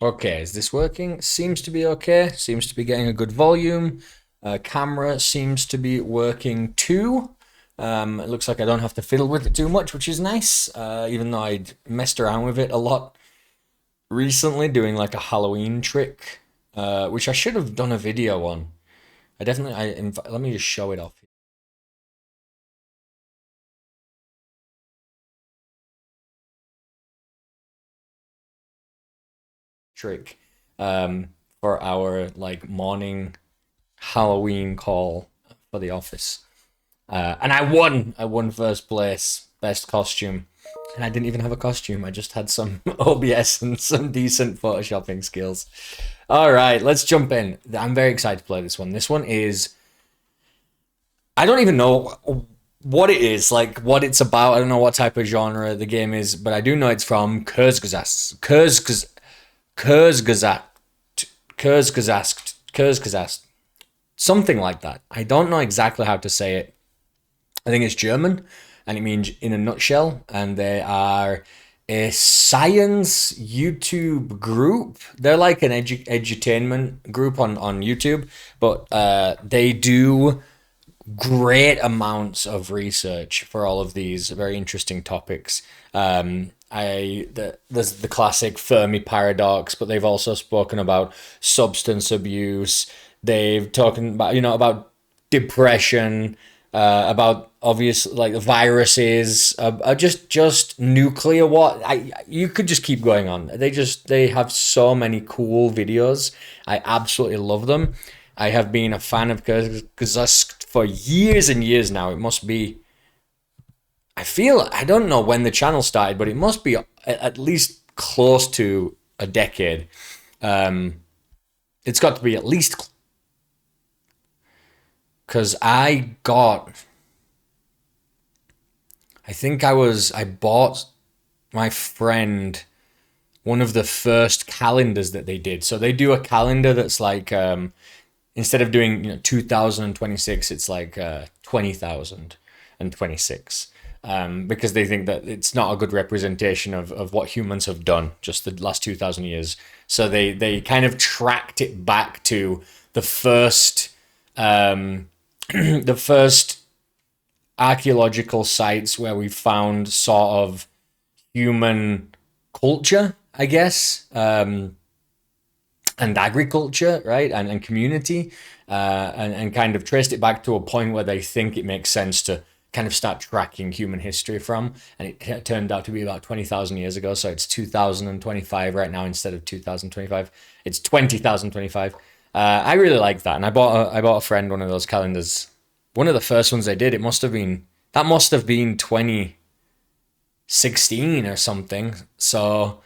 Okay, is this working? Seems to be okay. Seems to be getting a good volume. Camera seems to be working too. It looks like I don't have to fiddle with it too much, which is nice. Even though I'd messed around with it a lot recently, doing like a Halloween trick, which I should have done a video on. Let me just show it off. Trick, for our like morning Halloween call for the office. And I won. I won first place, best costume. And I didn't even have a costume. I just had some OBS and some decent photoshopping skills. All right, let's jump in. I'm very excited to play this one. This one is. I don't even know what it is, like what it's about. I don't know what type of genre the game is, but I do know it's from Kurzgesagt, Kurzgesagt, something like that. I don't know exactly how to say it. I think it's German, and it means in a nutshell. And they are a science YouTube group. They're like an edutainment group on YouTube, but they do great amounts of research for all of these very interesting topics. There's the classic Fermi paradox, but they've also spoken about substance abuse. They've talking about about depression, about obvious like viruses, just nuclear. You could just keep going on. They have so many cool videos. I absolutely love them. I have been a fan of Kazask for years and years now. It must be. I don't know when the channel started, but it must be at least close to a decade. It's got to be at least because I bought my friend one of the first calendars that they did. So they do a calendar that's like, instead of doing 2026, it's like 20,026. Because they think that it's not a good representation of what humans have done just the last 2,000 years. So they kind of tracked it back to the first the first archaeological sites where we found sort of human culture, I guess, and agriculture, right, and community, and kind of traced it back to a point where they think it makes sense to kind of start tracking human history from, and it turned out to be about 20,000 years ago. So it's 2025 right now instead of 2025. It's 20,025. I really like that, and I bought a friend one of those calendars. One of the first ones they did. That must have been 2016 or something. So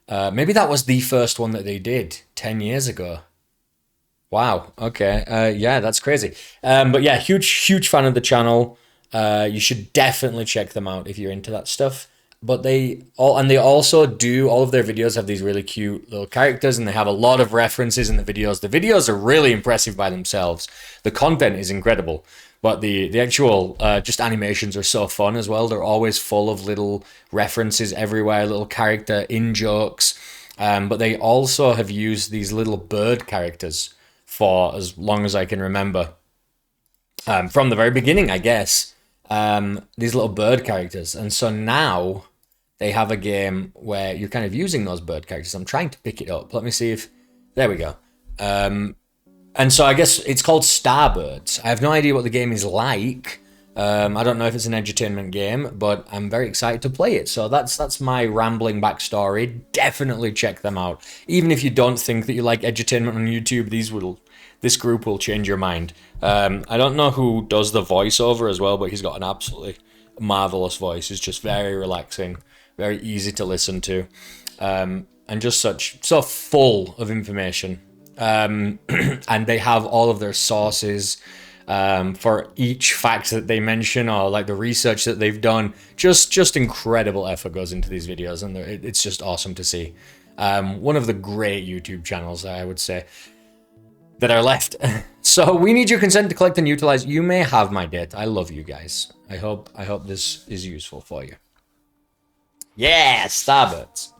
maybe that was the first one that they did 10 years ago. Wow. Okay. Yeah, that's crazy. But yeah, huge fan of the channel. You should definitely check them out if you're into that stuff. But they also do all of their videos have these really cute little characters, and they have a lot of references in the videos. The videos are really impressive by themselves. The content is incredible, but the actual just animations are so fun as well. They're always full of little references everywhere, little character in jokes. But they also have used these little bird characters for as long as I can remember. From the very beginning, I guess. These little bird characters. And so now they have a game where you're kind of using those bird characters. I'm trying to pick it up. Let me see if. There we go. And so I guess it's called Starbirds. I have no idea what the game is like. I don't know if it's an edutainment game, but I'm very excited to play it. So that's my rambling backstory. Definitely check them out. Even if you don't think that you like edutainment on YouTube, this group will change your mind. I don't know who does the voiceover as well, but he's got an absolutely marvelous voice. It's just very relaxing, very easy to listen to, and just so full of information. And they have all of their sources for each fact that they mention, or like the research that they've done. Just incredible effort goes into these videos, and it's just awesome to see. One of the great YouTube channels, I would say, that are left. So we need your consent to collect and utilize. You may have my data. I love you guys. I hope this is useful for you. Yeah, Starbirds.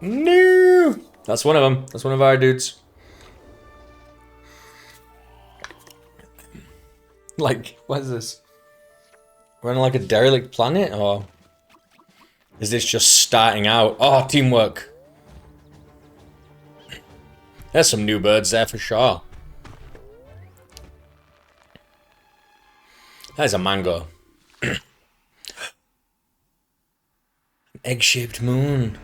No! That's one of them. That's one of our dudes. Like, what is this? We're on like a derelict planet, or is this just starting out? Oh, teamwork. There's some new birds there for sure. There's a mango. An egg-shaped moon.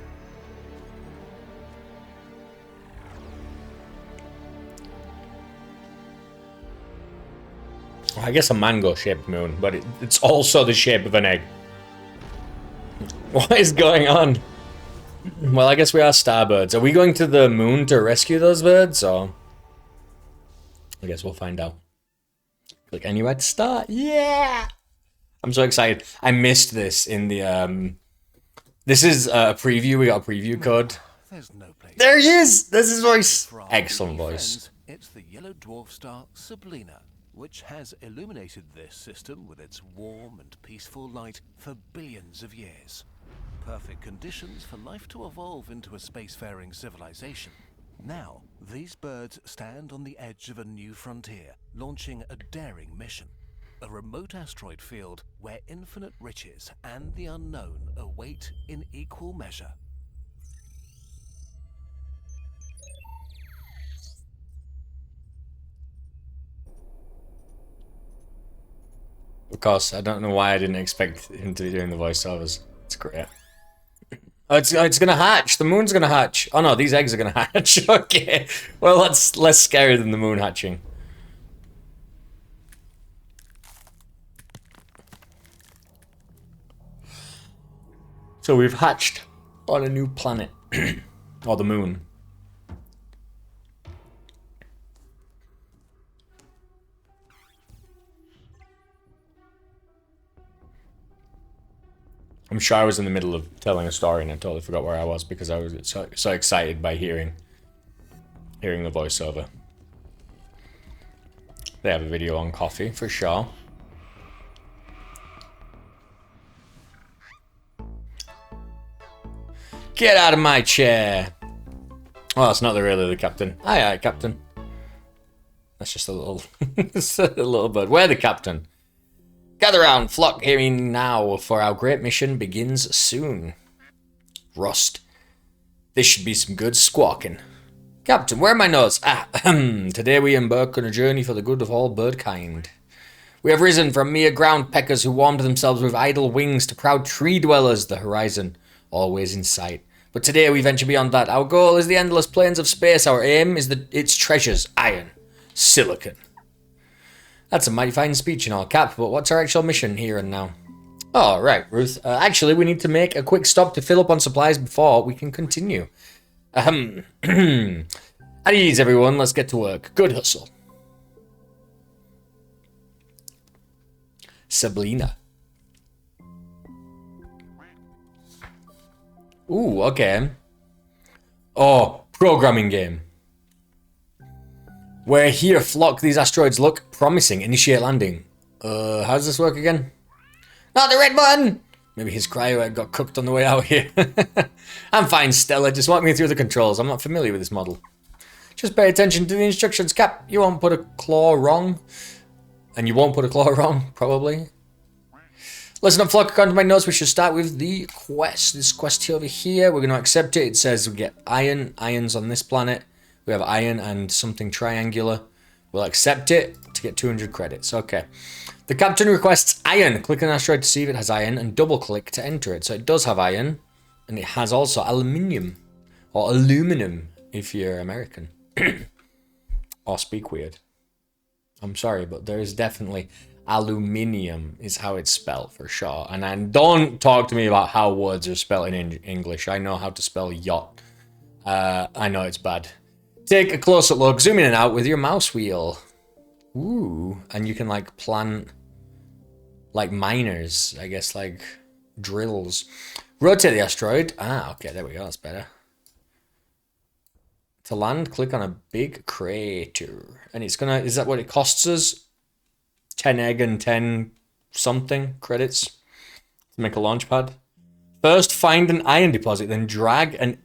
I guess a mango-shaped moon, but it's also the shape of an egg. What is going on? Well, I guess we are starbirds. Are we going to the moon to rescue those birds, or? I guess we'll find out. Click anywhere to start. Yeah! I'm so excited. I missed this in the, This is a preview. We got a preview code. There's no place. There he is! There's his voice. Excellent voice. It's the yellow dwarf star Sablina, which has illuminated this system with its warm and peaceful light for billions of years. Perfect conditions for life to evolve into a spacefaring civilization. Now, these birds stand on the edge of a new frontier, launching a daring mission. A remote asteroid field where infinite riches and the unknown await in equal measure. Of course, I don't know why I didn't expect him to be doing the voiceovers. It's great. Oh, it's gonna hatch. The moon's gonna hatch. Oh no, these eggs are gonna hatch. Okay. Well, that's less scary than the moon hatching. So we've hatched on a new planet. Or the moon. I'm sure I was in the middle of telling a story and I totally forgot where I was because I was so excited by hearing the voiceover. They have a video on coffee for sure. Get out of my chair! Well, it's not really the captain. Aye, captain. That's just a little, it's a little bird. We're the captain. Gather round, flock, hear me now, for our great mission begins soon. Rust. This should be some good squawking. Captain, where are my notes? Today we embark on a journey for the good of all birdkind. We have risen from mere ground peckers who warmed themselves with idle wings to proud tree dwellers, the horizon always in sight. But today we venture beyond that. Our goal is the endless plains of space. Our aim is its treasures, iron, silicon. That's a mighty fine speech and all, Cap, but what's our actual mission here and now? Oh, right, Ruth. Actually, we need to make a quick stop to fill up on supplies before we can continue. At ease, everyone. Let's get to work. Good hustle. Sablina. Ooh, okay. Oh, programming game. We're here, flock. These asteroids look promising. Initiate landing. How does this work again? Not the red button! Maybe his cryo egg got cooked on the way out here. I'm fine, Stella. Just walk me through the controls. I'm not familiar with this model. Just pay attention to the instructions, Cap. You won't put a claw wrong. And you won't put a claw wrong, probably. Listen up, flock. According to my notes, we should start with the quest. This quest over here. We're going to accept it. It says we get iron. Iron's on this planet. We have iron and something triangular. We'll accept it to get 200 credits. Okay. The captain requests iron. Click on an asteroid to see if it has iron and double click to enter it. So it does have iron. And it has also aluminium. Or aluminum if you're American. Or speak weird. I'm sorry, but there is definitely aluminium is how it's spelled for sure. And then don't talk to me about how words are spelled in English. I know how to spell yacht. I know it's bad. Take a closer look. Zoom in and out with your mouse wheel. Ooh. And you can like plant like miners. I guess like drills. Rotate the asteroid. Ah, okay. There we go. That's better. To land, click on a big crater. And it's gonna... Is that what it costs us? 10 egg and 10 something credits to make a launch pad. First, find an iron deposit. Then drag an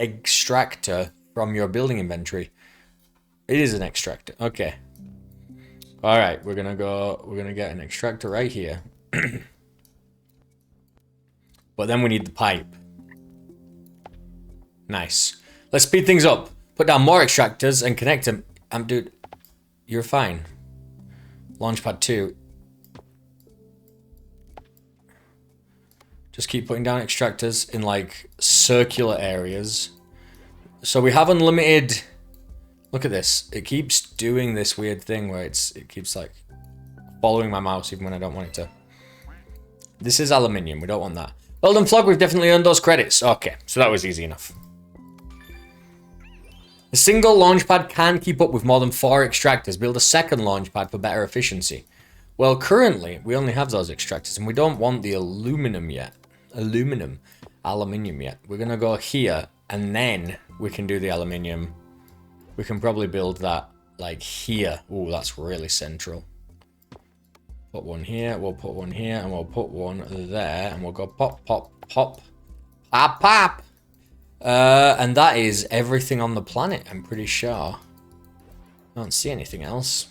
extractor from your building inventory. It is an extractor. Okay. All right, we're gonna get an extractor right here. But then we need the pipe. Nice. Let's speed things up. Put down more extractors and connect them. Dude, you're fine. Launchpad 2. Just keep putting down extractors in like circular areas. So we have unlimited. Look at this. It keeps doing this weird thing where it keeps like following my mouse even when I don't want it to. This is aluminium. We don't want that. Well done, Flog. We've definitely earned those credits. Okay, so that was easy enough. A single launch pad can keep up with more than 4 extractors. Build a second launch pad for better efficiency. Well, currently, we only have those extractors, and we don't want the aluminium yet. Aluminium yet. We're going to go here, and then we can do the aluminium. We can probably build that, like, here. Ooh, that's really central. Put one here, we'll put one here, and we'll put one there, and we'll go pop, pop, pop, pop, pop. And that is everything on the planet, I'm pretty sure. I don't see anything else.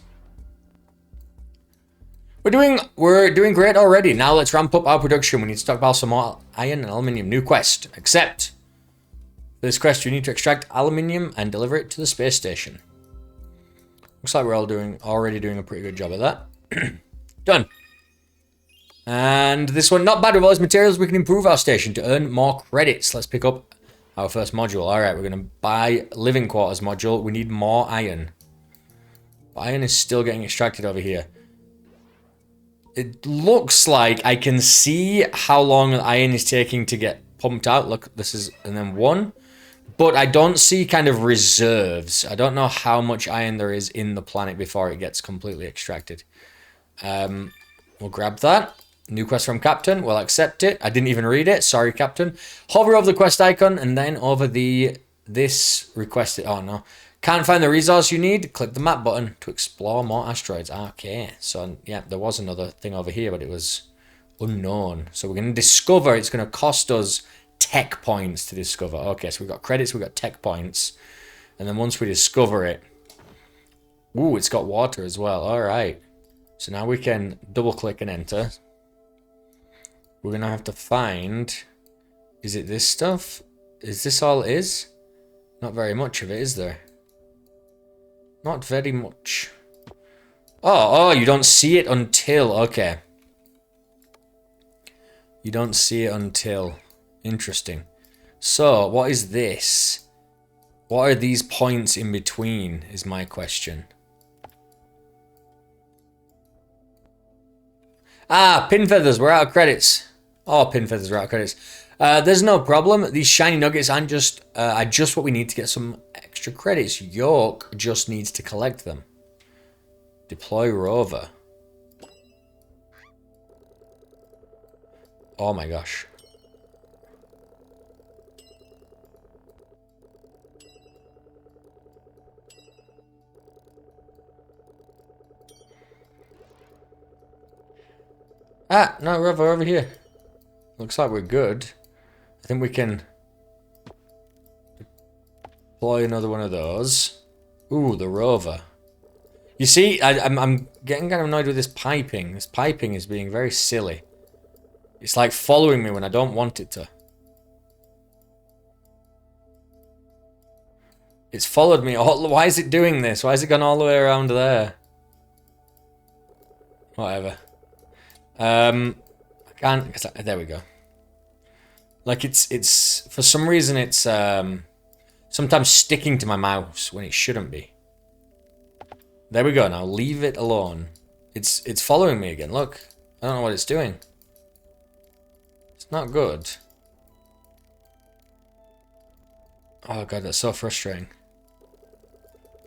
We're doing great already. Now let's ramp up our production. We need to stockpile some more iron and aluminium. New quest. Accept. For this quest, you need to extract aluminium and deliver it to the space station. Looks like we're already doing a pretty good job of that. Done. And this one, not bad. With all these materials, we can improve our station to earn more credits. Let's pick up our first module. All right, we're going to buy living quarters module. We need more iron. Iron is still getting extracted over here. It looks like I can see how long iron is taking to get pumped out. Look, this is, and then 1. But I don't see kind of reserves. I don't know how much iron there is in the planet before it gets completely extracted. We'll grab that. New quest from Captain. We'll accept it. I didn't even read it. Sorry, Captain. Hover over the quest icon and then over this requested. Oh, no. Can't find the resource you need? Click the map button to explore more asteroids. Okay. So, yeah, there was another thing over here, but it was unknown. So we're going to discover. It's going to cost us tech points to discover. Okay, so we've got credits. We've got tech points. And then once we discover it. Ooh, it's got water as well. All right. So now we can double click and enter. We're going to have to find... Is it this stuff? Is this all it is? Not very much of it, is there? Not very much. Oh, you don't see it until... Okay. You don't see it until... Interesting. So, what is this? What are these points in between, is my question. Ah, pin feathers, we're out of credits. Oh, pin feathers, we're out of credits. There's no problem. These shiny nuggets are just what we need to get some extra credits. York just needs to collect them. Deploy rover. Oh my gosh. Ah, no, rover over here. Looks like we're good. I think we can deploy another one of those. Ooh, the rover. You see, I'm getting kind of annoyed with this piping. This piping is being very silly. It's like following me when I don't want it to. It's followed me all... Why is it doing this? Why has it gone all the way around there? Whatever. I can't... There we go. Like, it's... For some reason, it's... sometimes sticking to my mouse when it shouldn't be. There we go. Now, leave it alone. It's following me again. Look. I don't know what it's doing. It's not good. Oh, God, that's so frustrating.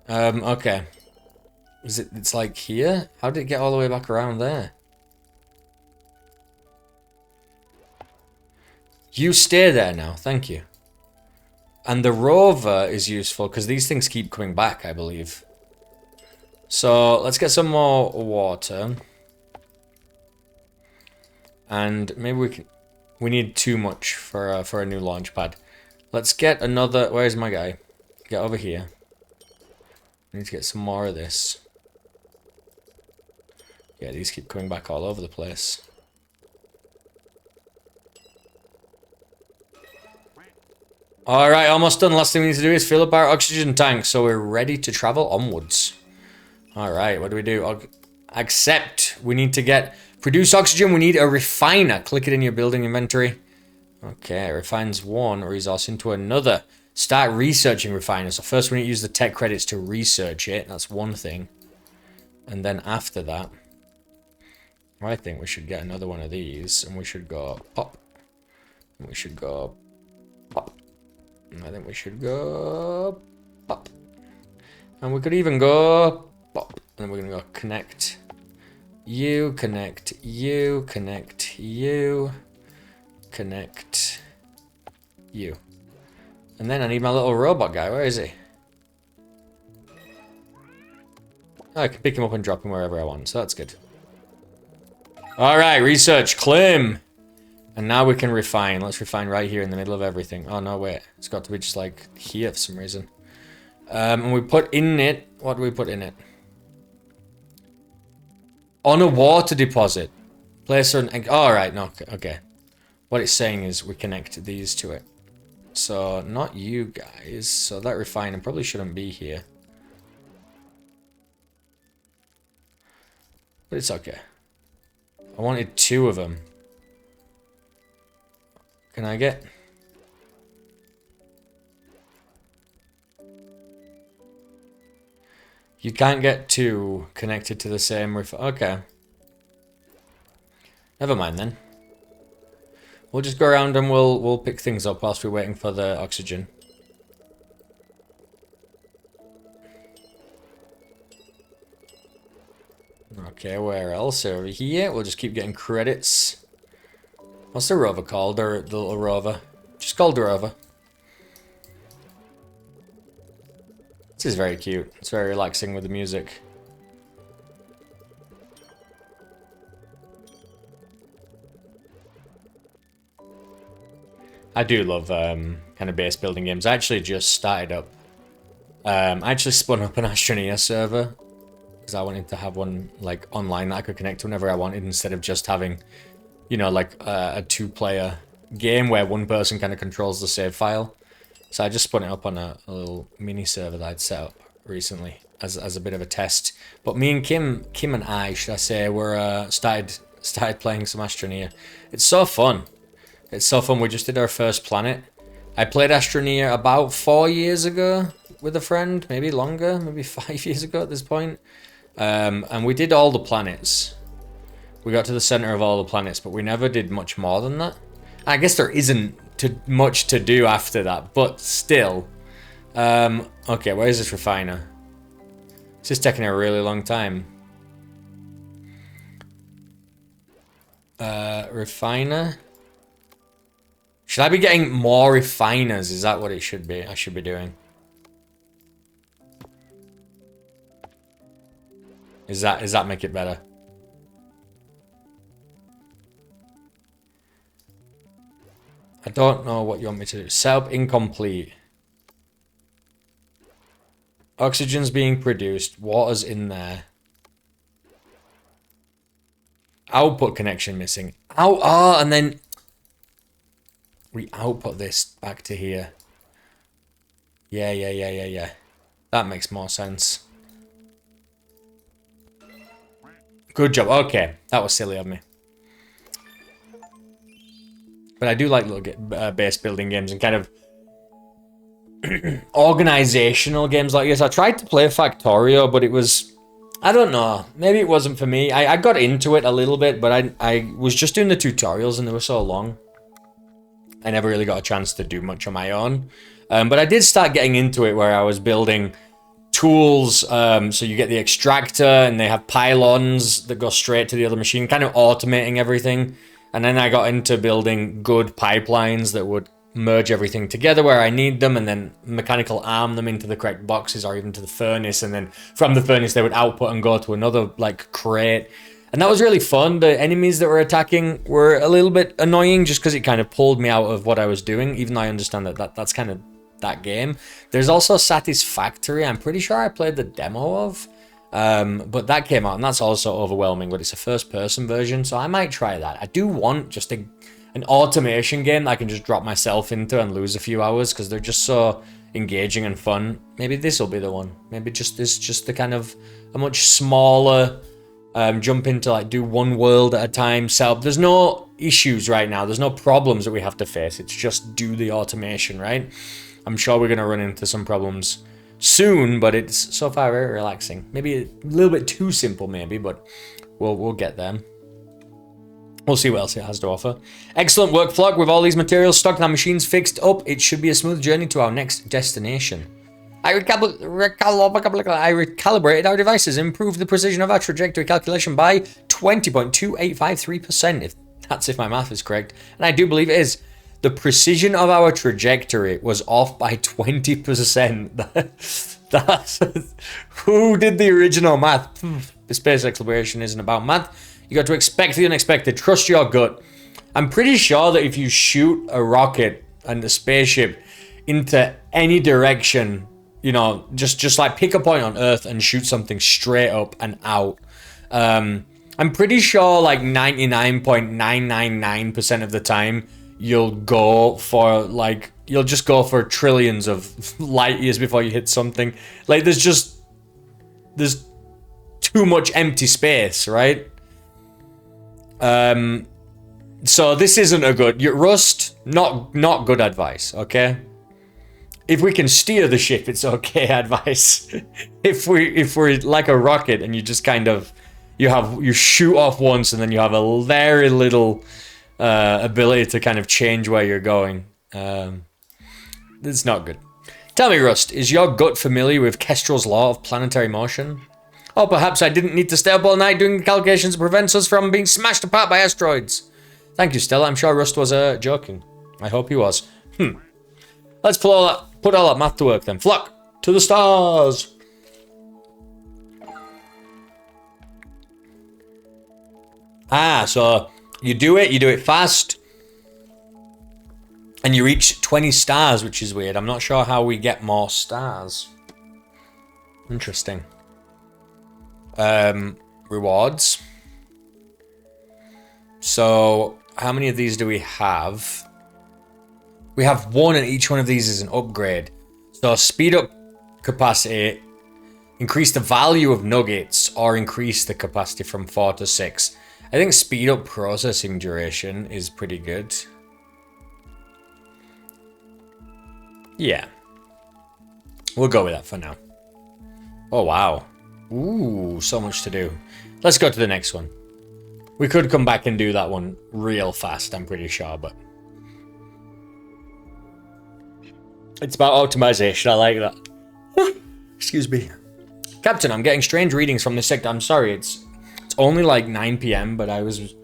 Okay. It's like here? How did it get all the way back around there? You stay there now, thank you. And the rover is useful because these things keep coming back, I believe. So let's get some more water. And maybe we need too much for a new launch pad. Let's get another... Where's my guy? Get over here. I need to get some more of this. Yeah, these keep coming back all over the place. Alright, almost done. Last thing we need to do is fill up our oxygen tank, so we're ready to travel onwards. Alright, what do we do? Accept. We need to produce oxygen. We need a refiner. Click it in your building inventory. Okay, it refines one resource into another. Start researching refiners. So first we need to use the tech credits to research it. That's one thing. And then after that, I think we should get another one of these. And we should go pop. And we should go pop. I think we should go pop. And we could even go pop. And we're going to go connect you, connect you, connect you, connect you. And then I need my little robot guy. Where is he? Oh, I can pick him up and drop him wherever I want, so that's good. Alright, research, Clim. And now we can refine. Let's refine right here in the middle of everything. Oh, no, wait. It's got to be just like here for some reason. And we put in it... What do we put in it? On a water deposit. Place an... Oh, alright, no, okay. What it's saying is we connect these to it. So, not you guys. So that refining probably shouldn't be here. But it's okay. I wanted 2 of them. Can I get... You can't get 2 connected to the same okay. Never mind then. We'll just go around and we'll pick things up whilst we're waiting for the oxygen. Okay, where else? Over here. We'll just keep getting credits. What's the rover called? Or the little rover? Just called the rover. This is very cute. It's very relaxing with the music. I do love kind of base building games. I actually just started up. I actually spun up an Astroneer server because I wanted to have one like online that I could connect to whenever I wanted, instead of just having, you know, like a 2-player game where one person kind of controls the save file. So I just spun it up on a little mini server that I'd set up recently as a bit of a test. But me and Kim and I, should I say, were started playing some Astroneer. It's so fun. It's so fun. We just did our first planet. I played Astroneer about 4 years ago with a friend, maybe longer, maybe 5 years ago at this point. And we did all the planets. We got to the center of all the planets, but we never did much more than that. I guess there isn't much to do after that, but still. Okay, where is this refiner? This is taking a really long time. Refiner? Should I be getting more refiners? Is that what it should be? I should be doing. Does that make it better? I don't know what you want me to do. Setup incomplete. Oxygen's being produced. Water's in there. Output connection missing. Oh, and then we output this back to here. Yeah. That makes more sense. Good job. Okay, that was silly of me. But I do like little base building games and kind of organizational games like this. I tried to play Factorio, but it was... I don't know. Maybe it wasn't for me. I got into it a little bit, but I was just doing the tutorials and they were so long. I never really got a chance to do much on my own. But I did start getting into it where I was building tools. So you get the extractor and they have pylons that go straight to the other machine, kind of automating everything. And then I got into building good pipelines that would merge everything together where I need them, and then mechanical arm them into the correct boxes or even to the furnace, and then from the furnace they would output and go to another like crate. And that was really fun. The enemies that were attacking were a little bit annoying just because it kind of pulled me out of what I was doing, even though I understand that's kind of that game. There's also Satisfactory. I'm pretty sure I played the demo of. But that came out, and that's also overwhelming, but it's a first-person version, so I might try that. I do want just an automation game that I can just drop myself into and lose a few hours, because they're just so engaging and fun. Maybe this will be the one. Maybe just the kind of a much smaller jump into, like, do one world at a time setup. There's no issues right now. There's no problems that we have to face. It's just do the automation, right? I'm sure we're going to run into some problems soon, but it's so far very relaxing. Maybe a little bit too simple, maybe, but we'll get there. We'll see what else it has to offer. Excellent work, Flock. With all these materials stocked and our machines fixed up, it should be a smooth journey to our next destination. I recalibrated our devices, improved the precision of our trajectory calculation by 20.2853%, if my math is correct, and I do believe it is. The precision of our trajectory was off by 20%. Who did the original math? The space exploration isn't about math. You got to expect the unexpected. Trust your gut. I'm pretty sure that if you shoot a rocket and a spaceship into any direction, you know, just like pick a point on Earth and shoot something straight up and out. I'm pretty sure like 99.999% of the time, you'll just go for trillions of light years before you hit something. Like there's too much empty space, right? So this isn't a good Rust, not good advice, okay? If we can steer the ship, it's okay advice. if we're like a rocket and you just kind of you shoot off once and then you have a very little ability to kind of change where you're going. It's not good. Tell me, Rust, is your gut familiar with Kestrel's law of planetary motion? Or perhaps I didn't need to stay up all night doing the calculations that prevents us from being smashed apart by asteroids. Thank you, Stella. I'm sure Rust was joking. I hope he was. Let's put all that math to work then. Flock, to the stars! So you do it fast, and you reach 20 stars, which is weird. I'm not sure how we get more stars. Interesting. Rewards. So, how many of these do we have? We have one, and each one of these is an upgrade. So, speed up capacity, increase the value of nuggets, or increase the capacity from 4 to 6. I think speed up processing duration is pretty good. Yeah. We'll go with that for now. Oh, wow. Ooh, so much to do. Let's go to the next one. We could come back and do that one real fast, I'm pretty sure, but... It's about optimization, I like that. Excuse me. Captain, I'm getting strange readings from this sector. I'm sorry, it's only like 9 p.m, but I was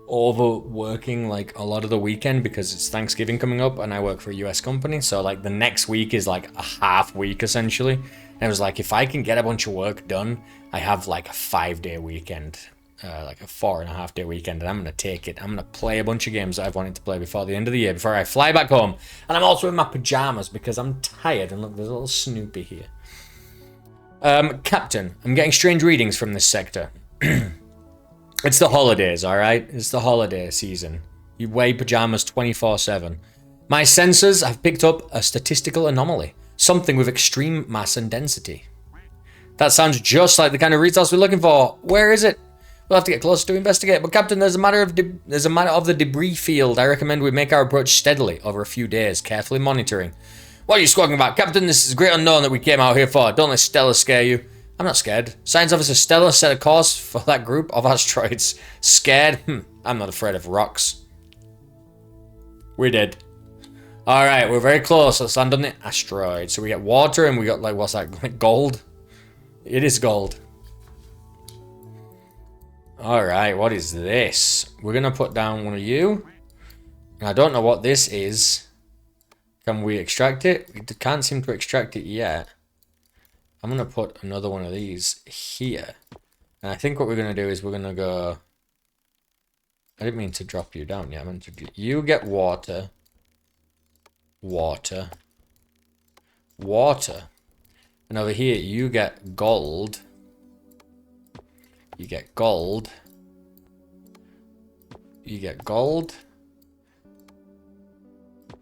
overworking like a lot of the weekend because it's Thanksgiving coming up and I work for a US company. So like the next week is like a half week essentially. And I was like, if I can get a bunch of work done, I have like a 5-day weekend, like a 4.5-day weekend, and I'm going to take it. I'm going to play a bunch of games that I've wanted to play before the end of the year, before I fly back home. And I'm also in my pajamas because I'm tired. And look, there's a little Snoopy here. Captain, I'm getting strange readings from this sector. It's the holidays, alright? It's the holiday season. You wear pajamas 24/7. My sensors have picked up a statistical anomaly. Something with extreme mass and density. That sounds just like the kind of resource we're looking for. Where is it? We'll have to get closer to investigate. But Captain, there's a matter of the debris field. I recommend we make our approach steadily over a few days, carefully monitoring. What are you squawking about? Captain, this is a great unknown that we came out here for. Don't let Stella scare you. I'm not scared. Science Officer Stella set a course for that group of asteroids. Scared? I'm not afraid of rocks. We did. Alright, we're very close. Let's land on the asteroid. So we get water and we got, like, what's that? Gold? It is gold. Alright, what is this? We're going to put down one of you. I don't know what this is. Can we extract it? We can't seem to extract it yet. I'm going to put another one of these here. And I think what we're going to do is we're going to go... I didn't mean to drop you down. Yeah, I meant to... You get water. Water. Water. And over here, you get gold. You get gold. You get gold.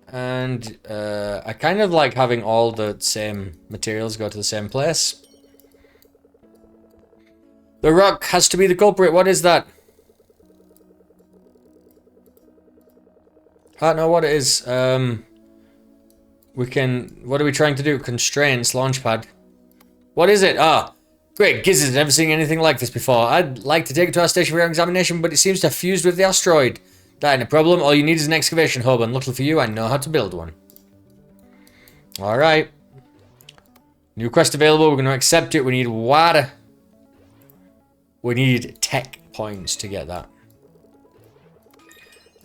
And I kind of like having all the same materials go to the same place. The rock has to be the culprit. What is that? I don't know what it is. We can... What are we trying to do? Constraints, launchpad. What is it? Ah, great gizzard. Never seen anything like this before. I'd like to take it to our station for your examination, but it seems to have fused with the asteroid. That ain't a problem. All you need is an excavation hub, and luckily for you, I know how to build one. Alright. New quest available. We're going to accept it. We need water. We need tech points to get that.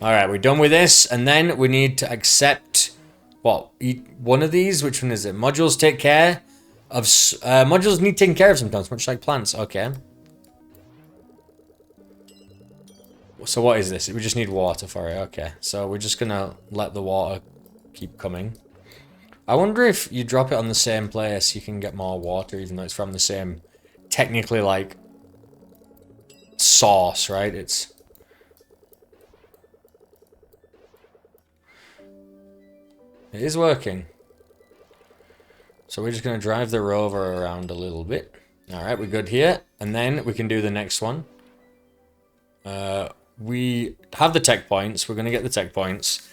Alright, we're done with this, and then we need to accept... What? One of these? Which one is it? Modules take care of... modules need taken care of sometimes, much like plants. Okay. So what is this? We just need water for it. Okay. So we're just gonna let the water keep coming. I wonder if you drop it on the same place, you can get more water, even though it's from the same... Technically, like... source, right? It's... It is working. So we're just going to drive the rover around a little bit. Alright, we're good here. And then we can do the next one. We have the tech points. We're going to get the tech points.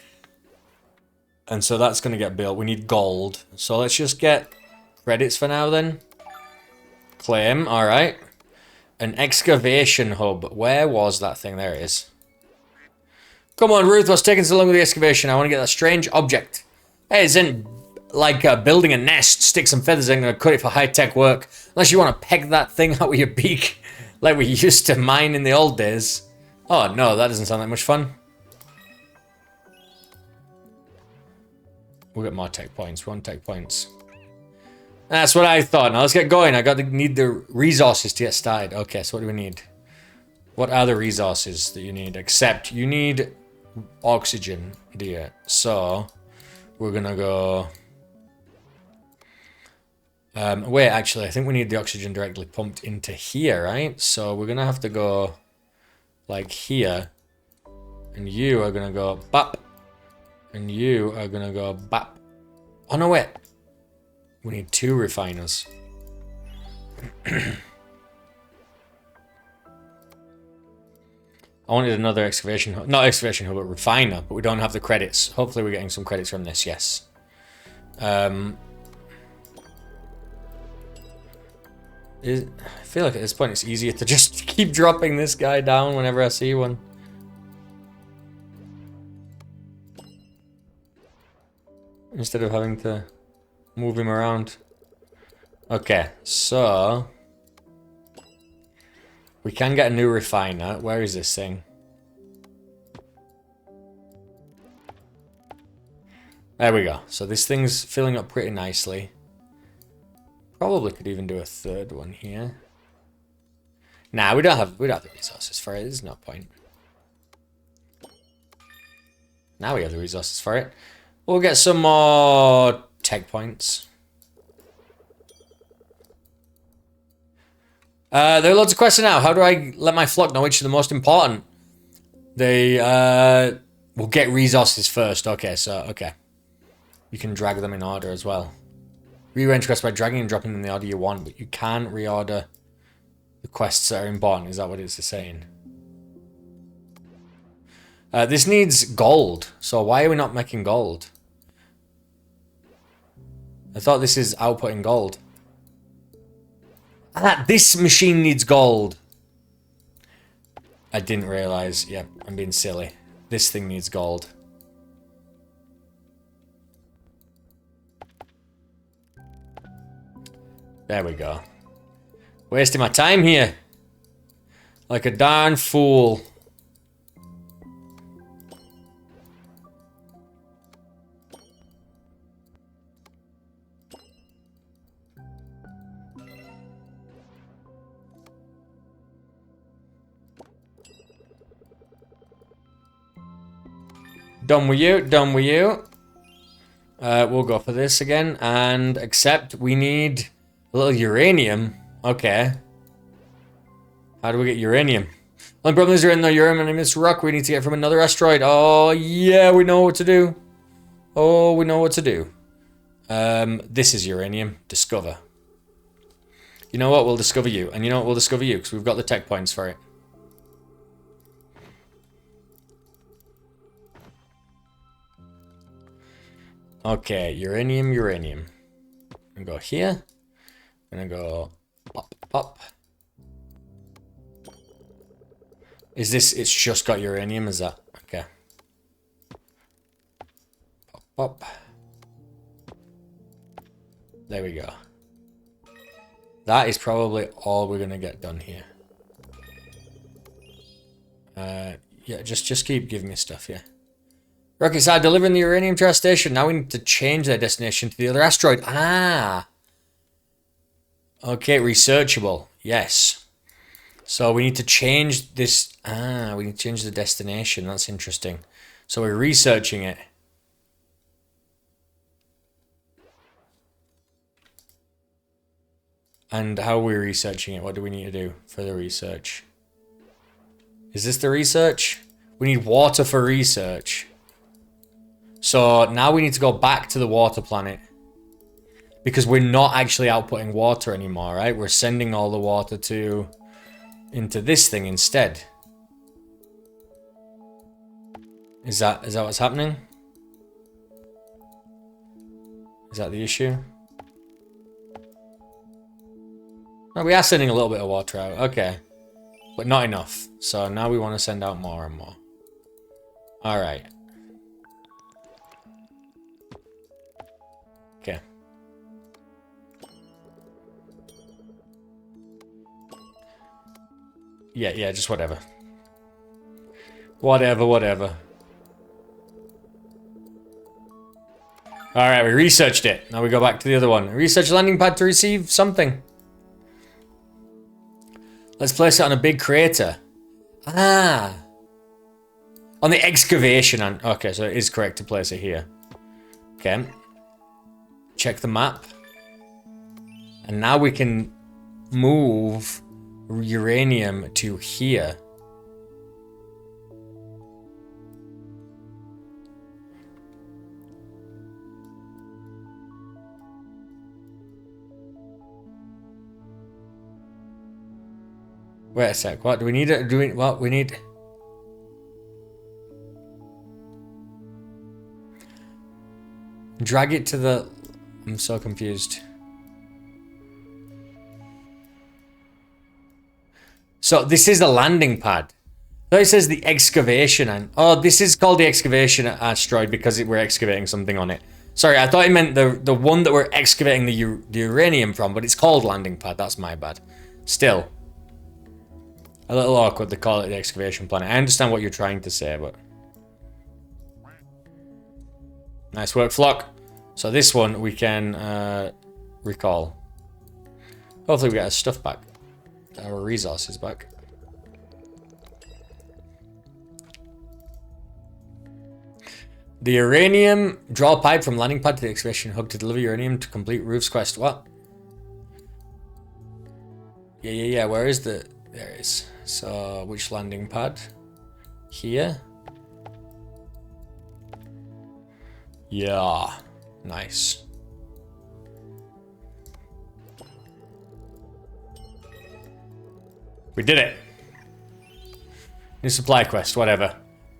And so that's going to get built. We need gold. So let's just get credits for now then. Claim, alright. An excavation hub. Where was that thing? There it is. Come on, Ruth. What's taking so long with the excavation? I want to get that strange object. Hey, it's in like building a nest. Stick some feathers in and cut it for high-tech work. Unless you want to peg that thing out with your beak. Like we used to mine in the old days. Oh, no. That doesn't sound like much fun. We'll get more tech points. We want tech points. That's what I thought. Now let's get going. I need the resources to get started. Okay, so what do we need? What are the resources that you need? Except you need oxygen, dear. So we're gonna go... wait, actually, I think we need the oxygen directly pumped into here, right? So we're gonna have to go like here. And you are gonna go bap. And you are gonna go bap. Oh, no, wait. We need 2 refiners. I wanted another excavation hub. Not excavation hub, but refiner. But we don't have the credits. Hopefully we're getting some credits from this, yes. I feel like at this point it's easier to just keep dropping this guy down whenever I see one. Instead of having to move him around. Okay, so... we can get a new refiner. Where is this thing? There we go. So this thing's filling up pretty nicely. Probably could even do a 3rd one here. Nah, we don't have the resources for it. There's no point. Now we have the resources for it. We'll get some more tech points. There are loads of questions now. How do I let my flock know which are the most important? They will get resources first. Okay, so okay. You can drag them in order as well. Rearrange quests by dragging and dropping them in the order you want, but you can reorder the quests that are important. Is that what it's saying? This needs gold. So why are we not making gold? I thought this is outputting gold. Ah, this machine needs gold. I didn't realize. Yep, I'm being silly. This thing needs gold. There we go. Wasting my time here. Like a darn fool. Done with you, done with you. We'll go for this again and accept. We need a little uranium. Okay. How do we get uranium? Only problem is there ain't no uranium in this rock we need to get from another asteroid. Oh, yeah, we know what to do. Oh, we know what to do. This is uranium. Discover. You know what? We'll discover you. And you know what? We'll discover you because we've got the tech points for it. Okay, uranium, uranium. I'm gonna go here. I'm gonna go pop, pop. Is this, it's just got uranium, is that? Okay. Pop, pop. There we go. That is probably all we're gonna get done here. Yeah, just keep giving me stuff, yeah. Rocket side delivering the uranium to our station. Now we need to change their destination to the other asteroid. Ah! Okay, researchable. Yes. So we need to change this. Ah, we need to change the destination. That's interesting. So we're researching it. And how are we researching it? What do we need to do for the research? Is this the research? We need water for research. So now we need to go back to the water planet. Because we're not actually outputting water anymore, right? We're sending all the water into this thing instead. Is that what's happening? Is that the issue? No, we are sending a little bit of water out. Okay. But not enough. So now we want to send out more and more. Alright. Okay. Yeah, just whatever. Whatever. Alright, we researched it. Now we go back to the other one. Research landing pad to receive something. Let's place it on a big crater. Ah. On the excavation. Okay, so it is correct to place it here. Okay. Check the map. And now we can move uranium to here. Wait a sec. What do we need? What we need? Drag it to the. I'm so confused. So this is the landing pad. So it says the excavation, and oh, this is called the excavation asteroid because we're excavating something on it. Sorry, I thought it meant the one that we're excavating the uranium from, but it's called landing pad. That's my bad. Still. A little awkward to call it the excavation planet. I understand what you're trying to say, but... Nice work, Flock. So this one we can recall. Hopefully we get our stuff back. Our resources back. The uranium. Draw a pipe from landing pad to the excavation hub to deliver uranium to complete Roof's quest. What? Yeah. Where is the... There it is. So, which landing pad? Here? Yeah. Nice. We did it. New supply quest, whatever.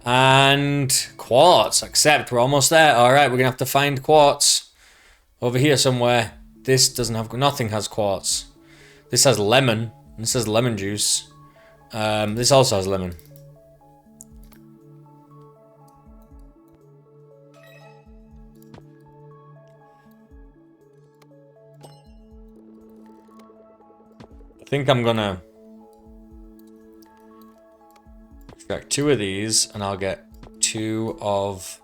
And quartz, accept. We're almost there. Alright, we're gonna have to find quartz. Over here somewhere. This doesn't have... Nothing has quartz. This has lemon. This has lemon juice. This also has lemon. I think I'm gonna extract 2 of these, and I'll get 2 of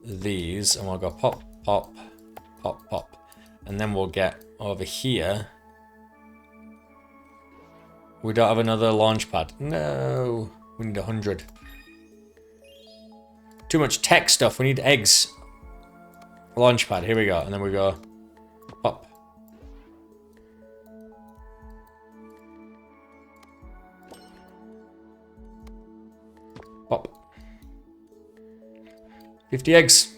these, and we'll go pop, pop, pop, pop, and then we'll get over here. We don't have another launch pad. No, we need 100. Too much tech stuff. We need eggs. Launchpad. Here we go. And then we go pop. Pop. 50 eggs.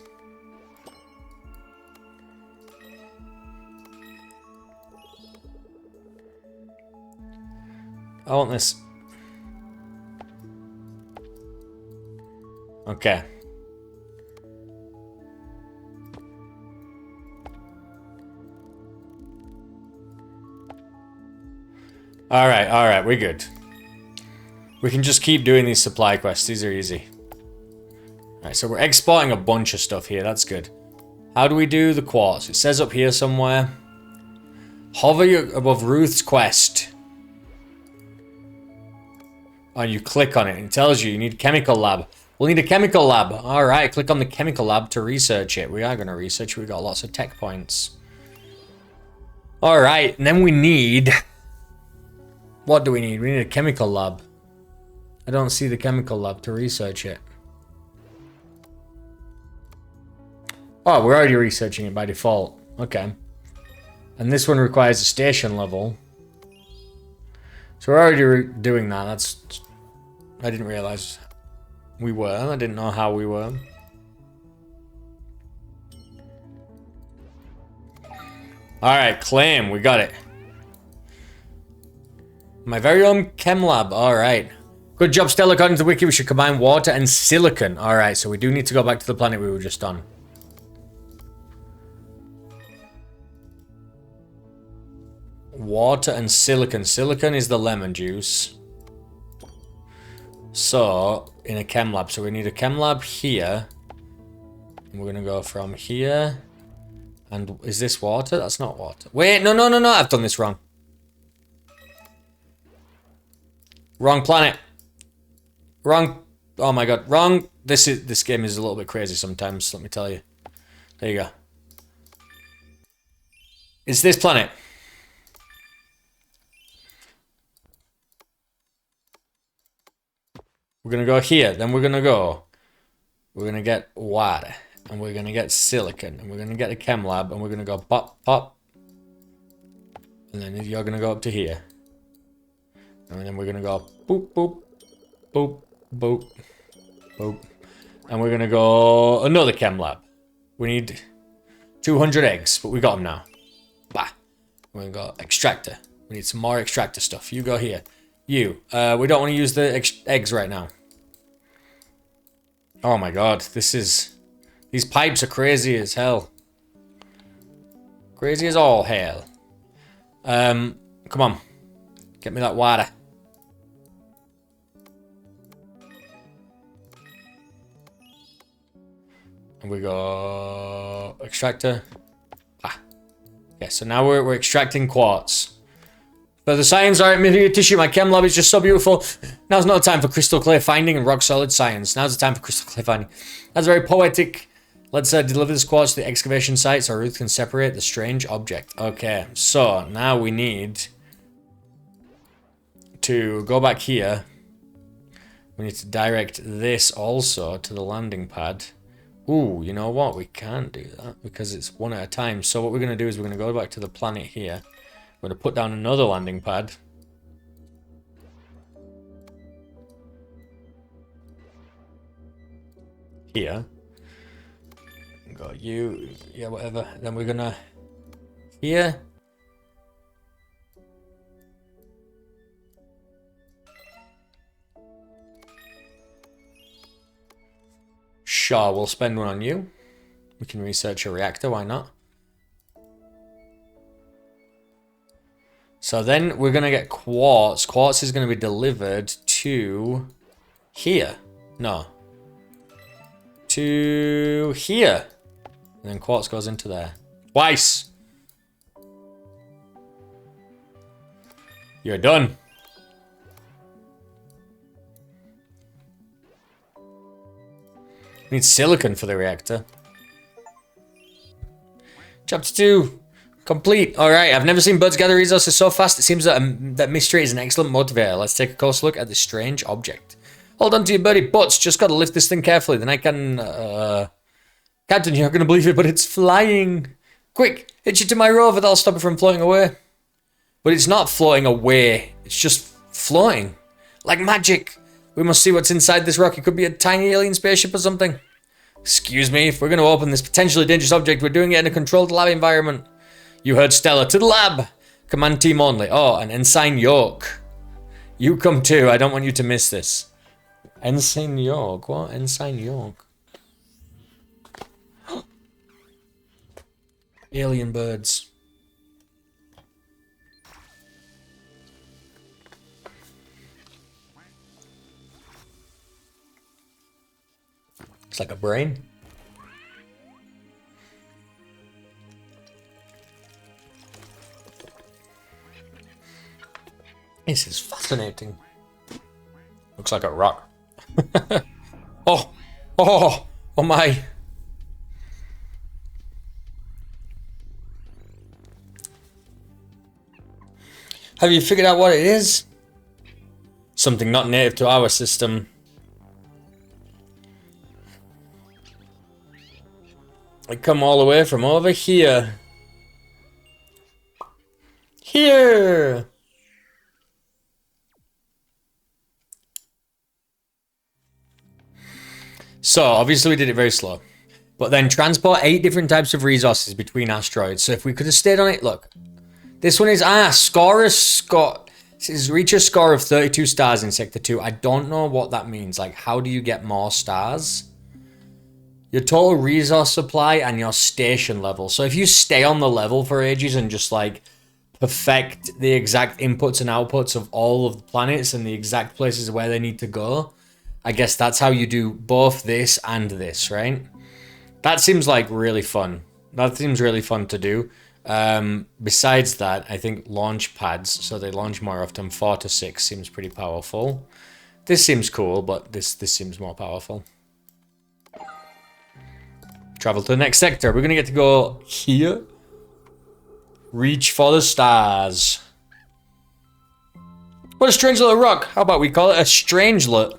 I want this. Okay. Alright, we're good. We can just keep doing these supply quests. These are easy. Alright, so we're exporting a bunch of stuff here. That's good. How do we do the quartz? It says up here somewhere. Hover above Ruth's quest. And you click on it and it tells you need a chemical lab. We'll need a chemical lab. Alright, click on the chemical lab to research it. We are going to research. We've got lots of tech points. Alright, and then we need... What do we need? We need a chemical lab. I don't see the chemical lab to research it. Oh, we're already researching it by default. Okay. And this one requires a station level. So we're already doing that. That's... I didn't realize we were. I didn't know how we were. Alright, claim. We got it. My very own chem lab. Alright. Good job, Stella. According to the wiki, we should combine water and silicon. Alright, so we do need to go back to the planet we were just on. Water and silicon. Silicon is the lemon juice. So, in a chem lab. So we need a chem lab here. And we're going to go from here. And is this water? That's not water. Wait, no. I've done this wrong. Wrong planet. Wrong. Oh my god. Wrong. This game is a little bit crazy sometimes, let me tell you. There you go. It's this planet. We're gonna go here, then we're gonna get water, and we're gonna get silicon, and we're gonna get a chem lab, and we're gonna go pop, pop. And then you're gonna go up to here. And then we're gonna go boop, boop, boop, boop, boop. And we're gonna go another chem lab. We need 200 eggs, but we got them now. Bah. We're gonna go extractor. We need some more extractor stuff. You go here. You. We don't want to use the eggs right now. Oh my god, these pipes are crazy as hell. Crazy as all hell. Come on. Get me that water. And we go extractor. Ah. Yeah, so now we're extracting quartz. Further science, alright, material tissue, my chem lab is just so beautiful. Now's not the time for crystal clear finding and rock solid science. Now's the time for crystal clear finding. That's very poetic. Let's deliver this quartz to the excavation site so Ruth can separate the strange object. Okay, so now we need to go back here. We need to direct this also to the landing pad. Ooh, you know what? We can't do that because it's one at a time. So what we're going to do is we're going to go back to the planet here. We're going to put down another landing pad. Here. Got you. Yeah, whatever. Then we're going to... Here. Sure, we'll spend one on you. We can research a reactor, why not? So then we're going to get quartz. Quartz is going to be delivered to here. No. To here. And then quartz goes into there. Twice. You're done. We need silicon for the reactor. Chapter 2. Complete. Alright, I've never seen birds gather resources so fast. It seems that that mystery is an excellent motivator. Let's take a close look at this strange object. Hold on to your birdie butts. Just gotta lift this thing carefully. Then I can, Captain, you're not gonna believe it, but it's flying. Quick, hitch it to my rover. That'll stop it from floating away. But it's not floating away. It's just floating. Like magic. We must see what's inside this rock. It could be a tiny alien spaceship or something. Excuse me, if we're going to open this potentially dangerous object, we're doing it in a controlled lab environment. You heard Stella. To the lab! Command team only. Oh, and Ensign York. You come too. I don't want you to miss this. Ensign York? What? Ensign York? Alien birds. It's like a brain. This is fascinating. Looks like a rock. Oh, oh, oh my. Have you figured out what it is? Something not native to our system. I come all the way from over here. Here! So, obviously we did it very slow. But then transport 8 different types of resources between asteroids. So if we could have stayed on it, look. This one is, says reach a score of 32 stars in Sector 2. I don't know what that means. Like, how do you get more stars? Your total resource supply and your station level. So if you stay on the level for ages and just like perfect the exact inputs and outputs of all of the planets and the exact places where they need to go, I guess that's how you do both this and this, right? That seems like really fun. That seems really fun to do. Besides that, I think launch pads, so they launch more often, 4 to 6 seems pretty powerful. This seems cool, but this seems more powerful. Travel to the next sector. We're going to get to go here. Reach for the stars. What a strange little rock. How about we call it a strangelet?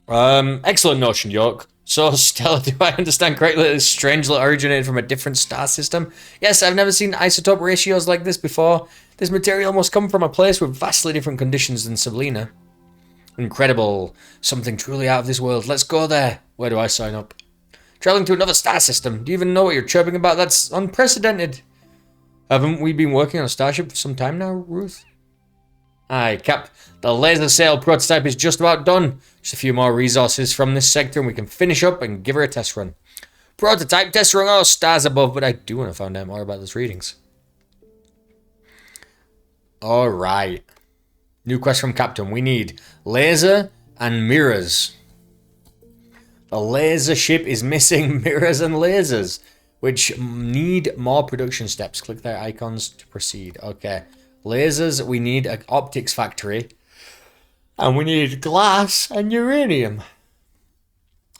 Excellent notion, York. So, Stella, do I understand correctly that this strangelet originated from a different star system? Yes, I've never seen isotope ratios like this before. This material must come from a place with vastly different conditions than Sublina. Incredible. Something truly out of this world. Let's go there. Where do I sign up? Traveling to another star system. Do you even know what you're chirping about? That's unprecedented. Haven't we been working on a starship for some time now, Ruth? Aye, Cap. The laser sail prototype is just about done. Just a few more resources from this sector and we can finish up and give her a test run. Prototype test run. Oh, stars above, but I do want to find out more about those readings. Alright. New quest from Captain. We need laser and mirrors. The laser ship is missing mirrors and lasers, which need more production steps. Click their icons to proceed. Okay. Lasers, we need an optics factory. And we need glass and uranium.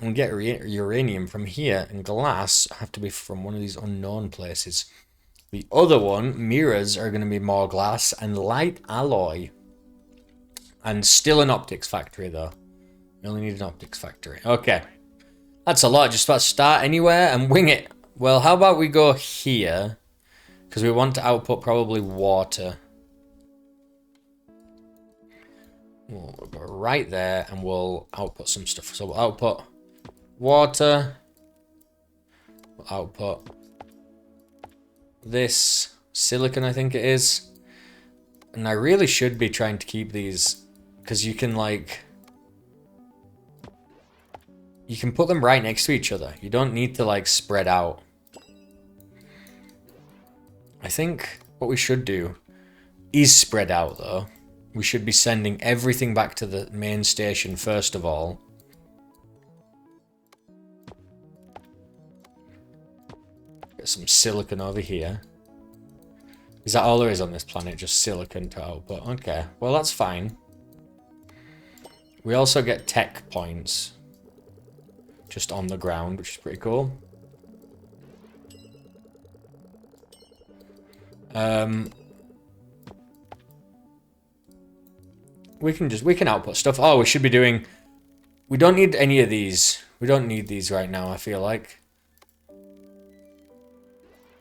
And we get uranium from here, and glass have to be from one of these unknown places. The other one, mirrors, are going to be more glass and light alloy. And still an optics factory, though. We only need an optics factory. Okay. That's a lot. Just about start anywhere and wing it. Well, how about we go here? Because we want to output probably water. We'll go right there and we'll output some stuff. So we'll output water. We'll output this silicon, I think it is. And I really should be trying to keep these because you can like... You can put them right next to each other. You don't need to like spread out. I think what we should do is spread out though. We should be sending everything back to the main station first of all. Get some silicon over here. Is that all there is on this planet? Just silicon to output. Okay, well that's fine. We also get tech points. Just on the ground, which is pretty cool. we can output stuff. Oh, we should be doing... We don't need any of these. We don't need these right now, I feel like.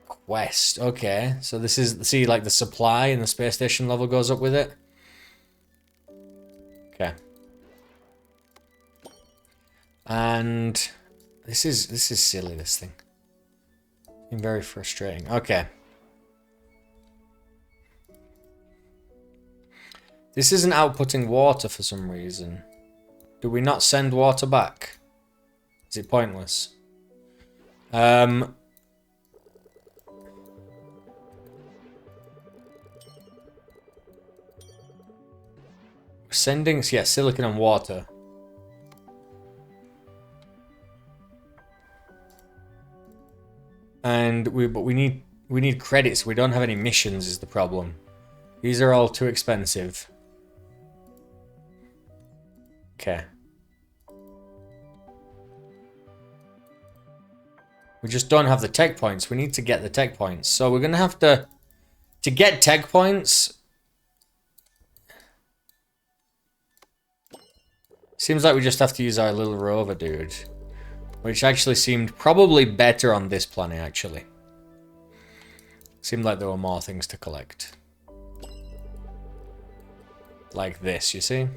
Quest. Okay. So this is... See, like, the supply and the space station level goes up with it. Okay. And... This is silly, this thing. It's very frustrating. Okay. This isn't outputting water for some reason. Do we not send water back? Is it pointless? We're sending, yeah, silicon and water. And but we need credits. We don't have any missions is the problem. These are all too expensive. Okay. We just don't have the tech points. We need to get the tech points. So we're going to have to get tech points. Seems like we just have to use our little rover dude. Which actually seemed probably better on this planet, actually. Seemed like there were more things to collect. Like this, you see?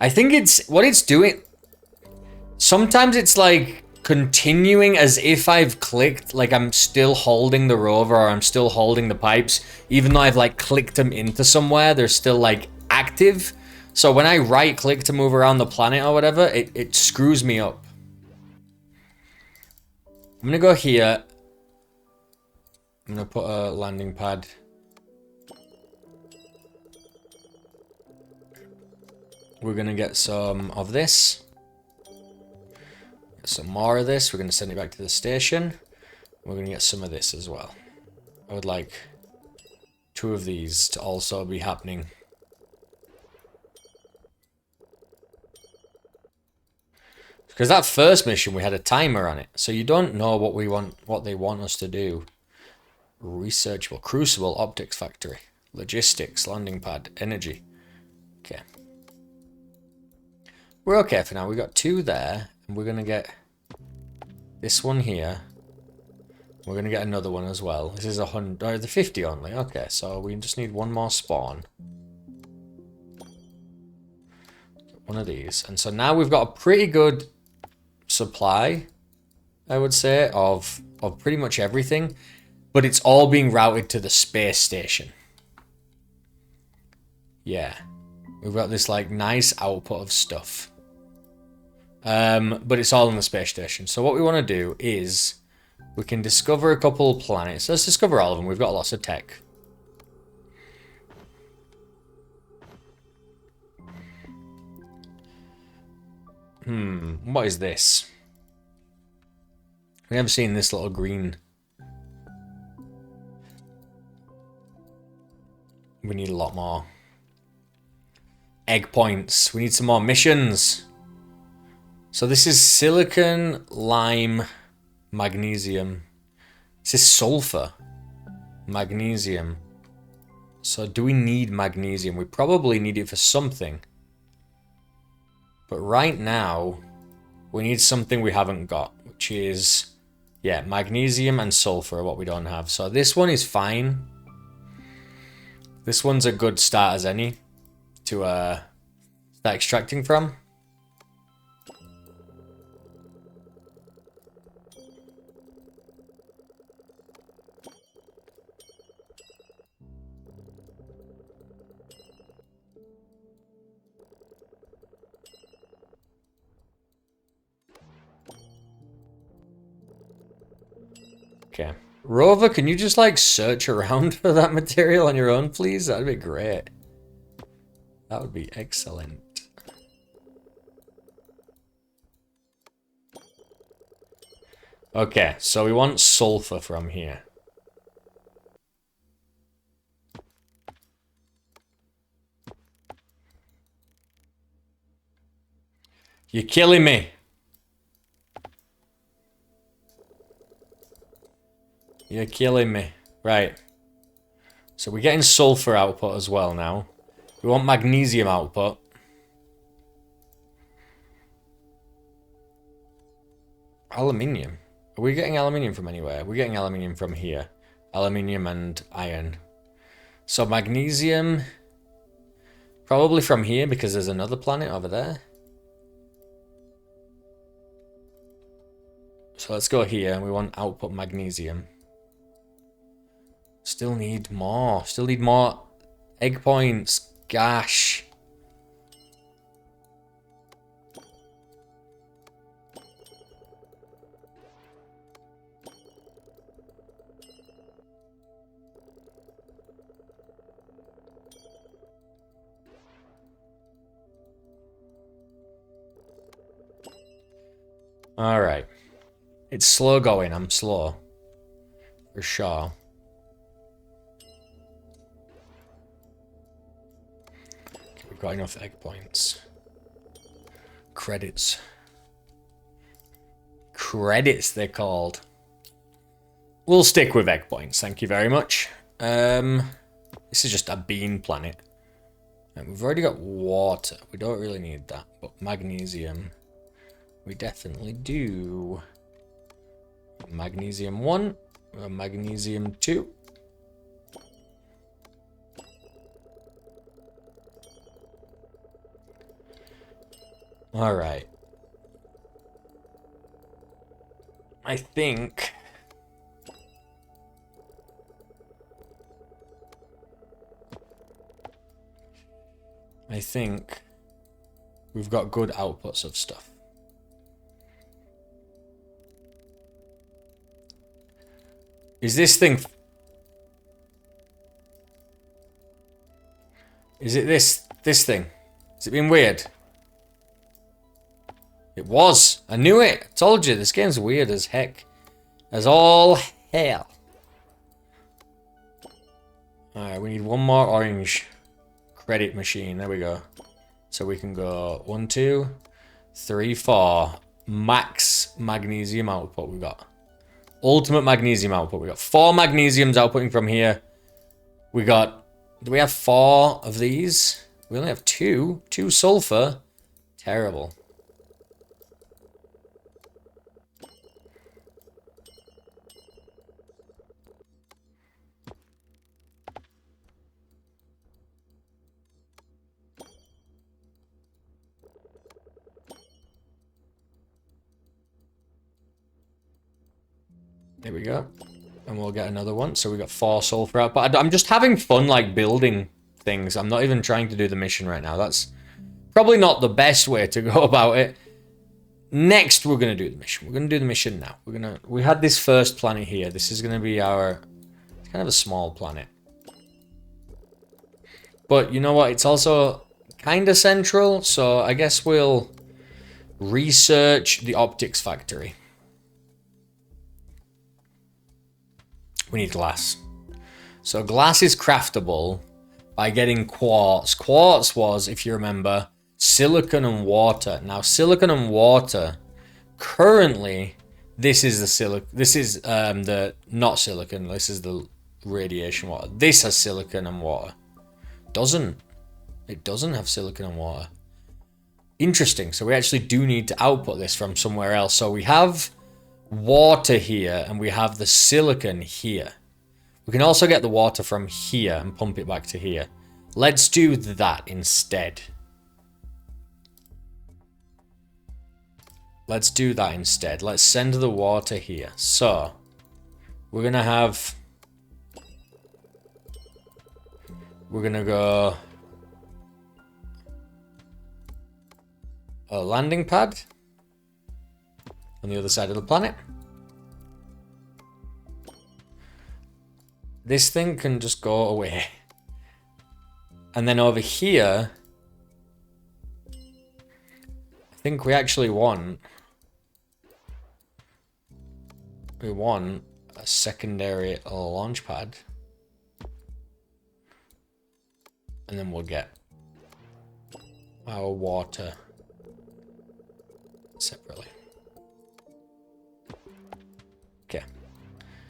I think it's... What it's doing... Sometimes it's like continuing as if I've clicked, like I'm still holding the rover or I'm still holding the pipes. Even though I've like clicked them into somewhere, they're still like active. So when I right click to move around the planet or whatever, it screws me up. I'm gonna go here. I'm gonna put a landing pad. We're gonna get some of this. Get some more of this. We're gonna send it back to the station. We're gonna get some of this as well. I would like 2 of these to also be happening. Because that first mission, we had a timer on it. So you don't know what we want, what they want us to do. Researchable. Crucible, optics factory. Logistics, landing pad, energy. Okay. We're okay for now. We got 2 there. And we're going to get this one here. We're going to get another one as well. This is 100, or the 50 only. Okay, so we just need 1 more spawn. One of these. And so now we've got a pretty good supply, I would say, of pretty much everything, but it's all being routed to the space station. Yeah, we've got this like nice output of stuff, but it's all in the space station. So what we want to do is we can discover a couple of planets. Let's discover all of them. We've got lots of tech. What is this? We haven't seen this little green. We need a lot more. Egg points. We need some more missions. So this is silicon, lime, magnesium. This is sulfur. Magnesium. So do we need magnesium? We probably need it for something. But right now, we need something we haven't got, which is, yeah, magnesium and sulfur are what we don't have. So this one is fine. This one's a good start as any to start extracting from. Okay. Rover, can you just like search around for that material on your own, please? That'd be great. That would be excellent. Okay, so we want sulfur from here. You're killing me. You're killing me. Right. So we're getting sulfur output as well now. We want magnesium output. Aluminium. Are we getting aluminium from anywhere? We're getting aluminium from here. Aluminium and iron. So magnesium, probably from here because there's another planet over there. So let's go here and we want output magnesium. Still need more. Still need more egg points. Gosh. Alright. It's slow going. I'm slow. For sure. Okay, we've got enough egg points. Credits. Credits, they're called. We'll stick with egg points. Thank you very much. This is just a bean planet. And we've already got water. We don't really need that. But magnesium... we definitely do. Magnesium 1, magnesium 2. Alright. I think... we've got good outputs of stuff. Is this thing... is it this thing? Is it being weird? It was. I knew it. I told you, this game's weird as heck. As all hell. Alright, we need one more orange credit machine. There we go. So we can go 1, 2, 3, 4. Max magnesium output we got. Ultimate magnesium output. We got 4 magnesiums outputting from here. We got... do we have 4 of these? We only have 2. 2 sulfur. Terrible. There we go. And we'll get another one. So we got 4 sulfur out. But I'm just having fun, like, building things. I'm not even trying to do the mission right now. That's probably not the best way to go about it. Next, we're going to do the mission. We're going to do the mission now. We had this first planet here. This is going to be our... it's kind of a small planet. But you know what? It's also kind of central. So I guess we'll research the optics factory. We need glass. So glass is craftable by getting quartz. Quartz was, if you remember, silicon and water. Now, silicon and water, currently, this is the not silicon, this is the radiation water. This has silicon and water. It doesn't have silicon and water. Interesting. So we actually do need to output this from somewhere else. So we have water here and we have the silicon here. We can also get the water from here and pump it back to here. Let's do that instead. Let's do that instead. Let's send the water here. So we're gonna have... we're gonna go... a landing pad on the other side of the planet. This thing can just go away. And then over here, I think we actually want... we want a secondary launch pad. And then we'll get our water separately. Okay.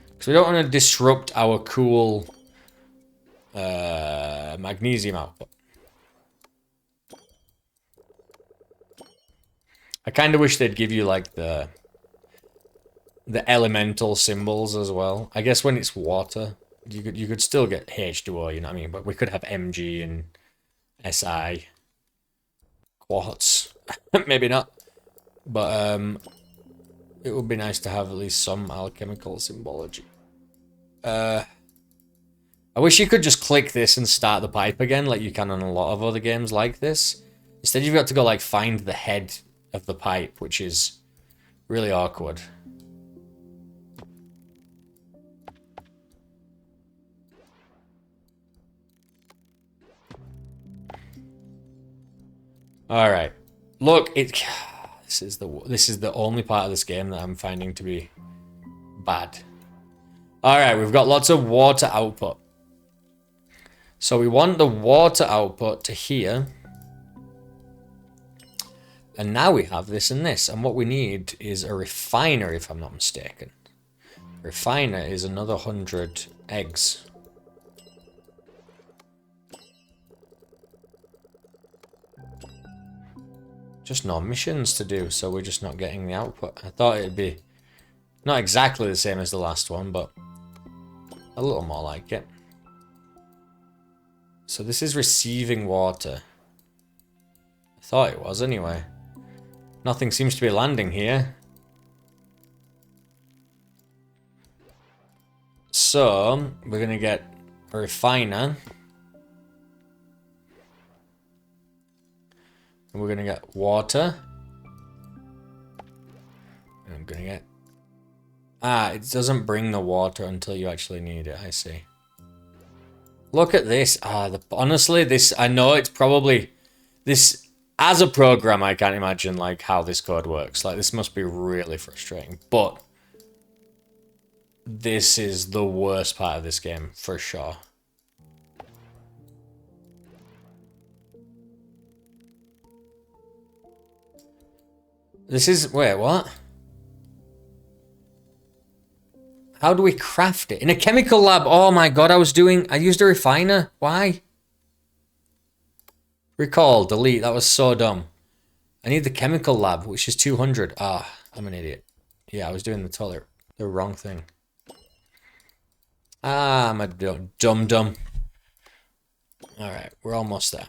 Because we don't want to disrupt our cool magnesium output. I kind of wish they'd give you like the elemental symbols as well. I guess when it's water, you could still get H2O, you know what I mean? But we could have Mg and Si, quartz. Maybe not. But it would be nice to have at least some alchemical symbology. I wish you could just click this and start the pipe again, like you can on a lot of other games like this. Instead, you've got to go like find the head of the pipe, which is really awkward. All right, look, this is the only part of this game that I'm finding to be bad. All right, we've got lots of water output. So we want the water output to here. And now we have this and this. And what we need is a refiner, if I'm not mistaken. Refiner is another 100 eggs. Just no missions to do, so we're just not getting the output. I thought it'd be not exactly the same as the last one, but a little more like it. So this is receiving water. I thought it was anyway. Nothing seems to be landing here. So we're gonna get a refiner. And we're gonna get water. And I'm gonna get... Ah, it doesn't bring the water until you actually need it, I see. Look at this. Honestly, this... I know it's probably... This... As a program, I can't imagine, like, how this code works. Like, this must be really frustrating. But... This is the worst part of this game, for sure. This is... Wait, what? How do we craft it? In a chemical lab. Oh my god, I used a refiner. Why? Recall, delete. That was so dumb. I need the chemical lab, which is 200. Ah, I'm an idiot. Yeah, I was doing the wrong thing. Ah, I'm a dumb. Alright, we're almost there.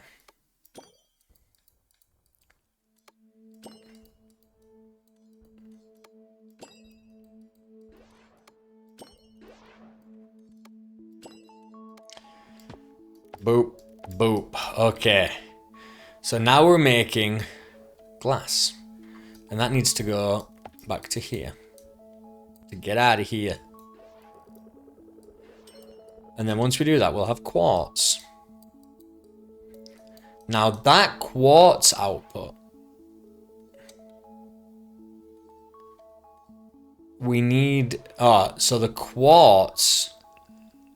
Boop, boop. Okay. So now we're making glass. And that needs to go back to here. To get out of here. And then once we do that, we'll have quartz. Now that quartz output, we need... so the quartz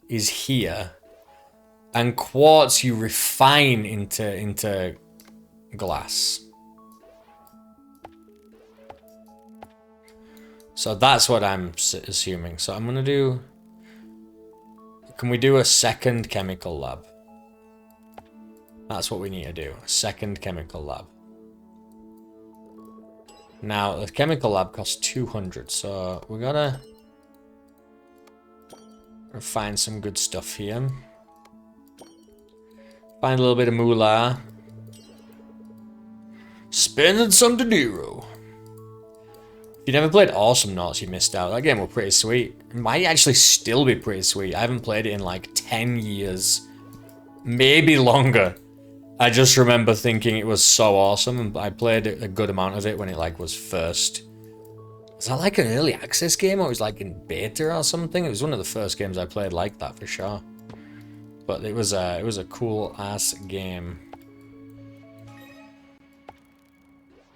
is here. And quartz you refine into glass. So that's what I'm assuming. So I'm gonna do... Can we do a second chemical lab? That's what we need to do. A second chemical lab. Now, the chemical lab costs 200, so we gotta find some good stuff here. Find a little bit of moolah. Spending some dinero. If you never played Awesomenauts, you missed out. That game was pretty sweet. It might actually still be pretty sweet. I haven't played it in like 10 years. Maybe longer. I just remember thinking it was so awesome, and I played a good amount of it when it like was first. Was that like an early access game, or it was like in beta or something? It was one of the first games I played like that for sure. But it was a cool ass game.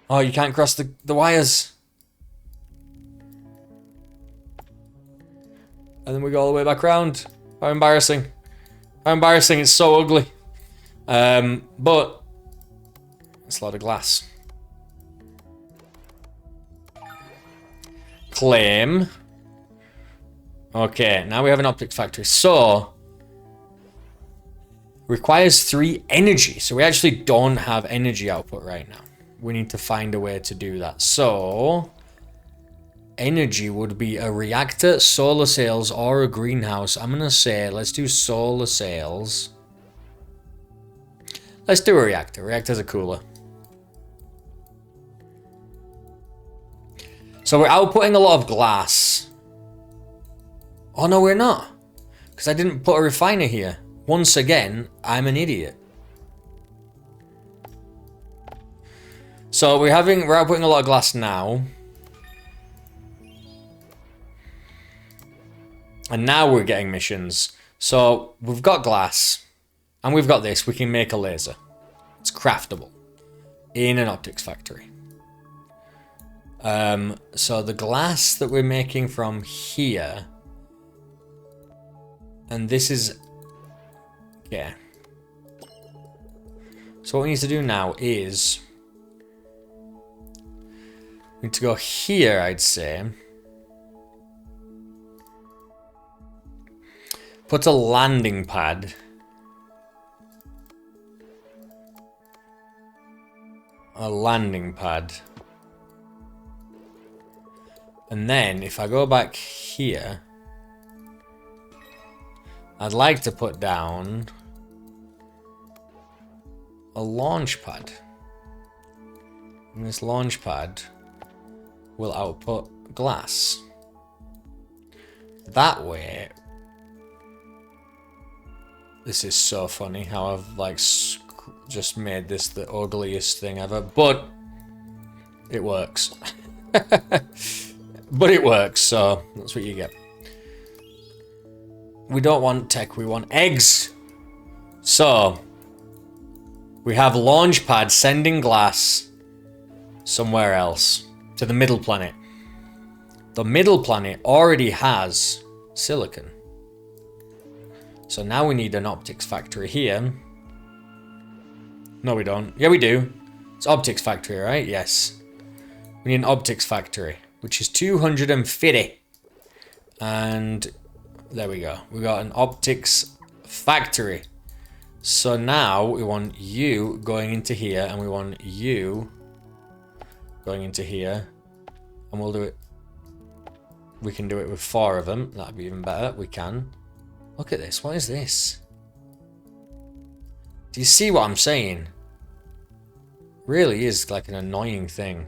Oh, you can't cross the wires. And then we go all the way back around. How embarrassing. How embarrassing, it's so ugly. But it's a lot of glass. Claim. Okay, now we have an optic factory. So requires 3 energy. So we actually don't have energy output right now. we need to find a way to do that. So, energy would be a reactor, solar sails, or a greenhouse. I'm going to say, let's do solar sails. Let's do a reactor. Reactors are cooler. So we're outputting a lot of glass. Oh no, we're not. Because I didn't put a refiner here. Once again, I'm an idiot. So we're outputting a lot of glass now. And now we're getting missions. So we've got glass. And we've got this. We can make a laser. It's craftable. In an optics factory. So the glass that we're making from here. And this is... yeah. So what we need to do now is... we need to go here, I'd say. Put a landing pad. A landing pad. And then if I go back here, I'd like to put down a launch pad. And this launch pad will output glass. That way, this is so funny how I've like just made this the ugliest thing ever, but it works. But it works, so that's what you get. We don't want tech, we want eggs. So, we have launch pad sending glass somewhere else to the middle planet. The middle planet already has silicon. So now we need an optics factory here. No, we don't. Yeah, we do. It's optics factory, right? Yes. We need an optics factory, which is 250. And there we go. We got an optics factory. So now we want you going into here, and we want you going into here. And we'll do it. We can do it with 4 of them. That'd be even better. We can. Look at this. What is this? Do you see what I'm saying? Really is like an annoying thing.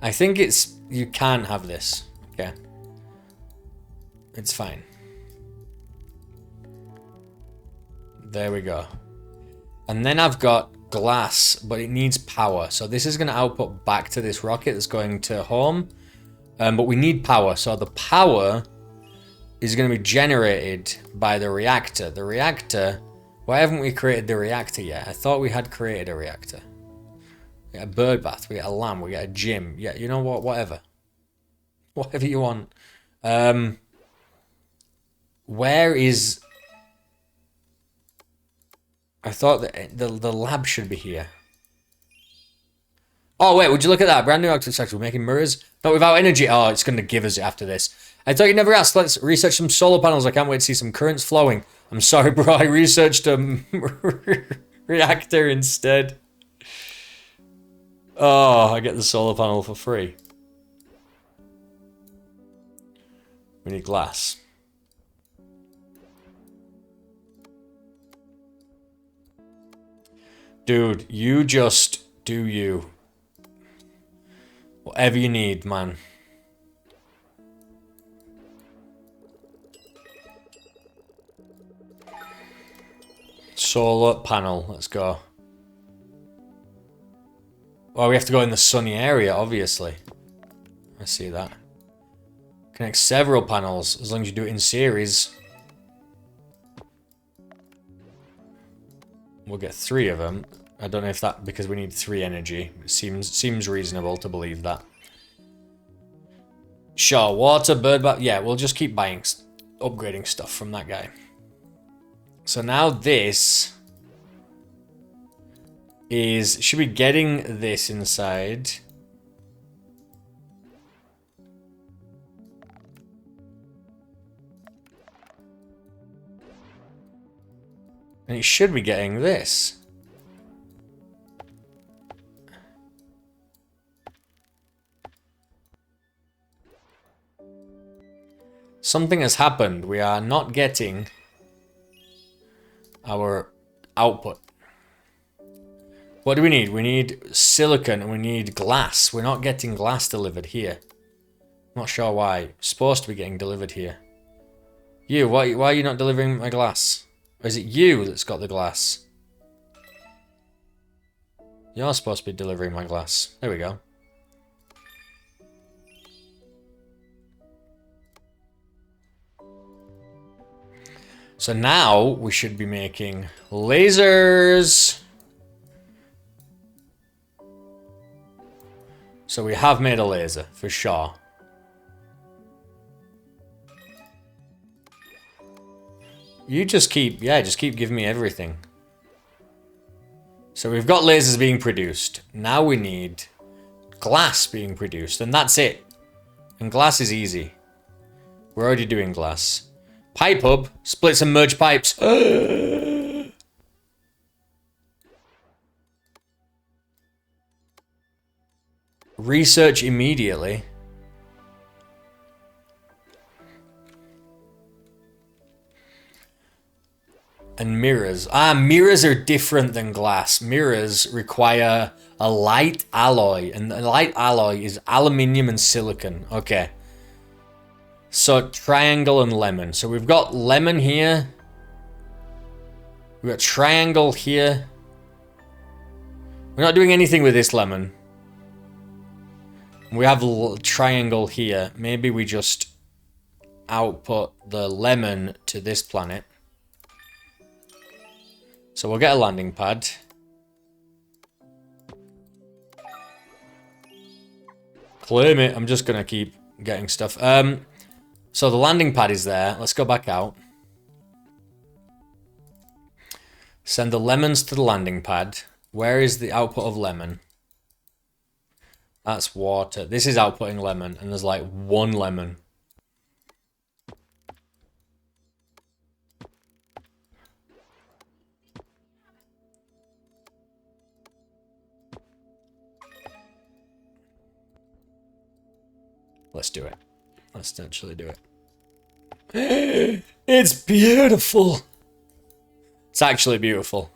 I think it's... you can't have this. Okay. It's fine. There we go. And then I've got glass, but it needs power. So this is going to output back to this rocket that's going to home. But we need power. So the power is going to be generated by the reactor. The reactor... why haven't we created the reactor yet? I thought we had created a reactor. We got a bird bath, we got a lamb, we got a gym. Yeah, you know what? Whatever. Whatever you want. Where is... I thought that the lab should be here. Oh, wait, would you look at that? Brand new optics factory. We're making mirrors. Not without energy. Oh, it's going to give us it after this. I thought you never asked. Let's research some solar panels. I can't wait to see some currents flowing. I'm sorry, bro. I researched a reactor instead. Oh, I get the solar panel for free. We need glass. Dude, you just do you. Whatever you need, man. Solar panel, let's go. Well, we have to go in the sunny area, obviously. I see that. Connect several panels, as long as you do it in series. We'll get 3 of them. I don't know if that, because we need 3 energy. It seems reasonable to believe that. Sure, water, bird bath. Yeah, we'll just keep buying, upgrading stuff from that guy. So now this is... should be getting this inside. And it should be getting this. Something has happened. We are not getting our output. What do we need? We need silicon and we need glass. We're not getting glass delivered here. Not sure why. It's supposed to be getting delivered here. You, why are you not delivering my glass? Or is it you that's got the glass? You're supposed to be delivering my glass. There we go. So now we should be making lasers. So we have made a laser, for sure. You just keep giving me everything. So we've got lasers being produced. Now we need glass being produced, and that's it. And glass is easy. We're already doing glass. Pipe hub, split and merge pipes. Research immediately. And mirrors. Mirrors are different than glass. Mirrors require a light alloy. And the light alloy is aluminium and silicon. Okay. So triangle and lemon. So we've got lemon here. We've got triangle here. We're not doing anything with this lemon. We have triangle here. Maybe we just output the lemon to this planet. So we'll get a landing pad. Claim it. I'm just going to keep getting stuff. So the landing pad is there. Let's go back out. Send the lemons to the landing pad. Where is the output of lemon? That's water. This is outputting lemon, and there's like one lemon. Let's do it. Let's actually do it. It's beautiful. It's actually beautiful.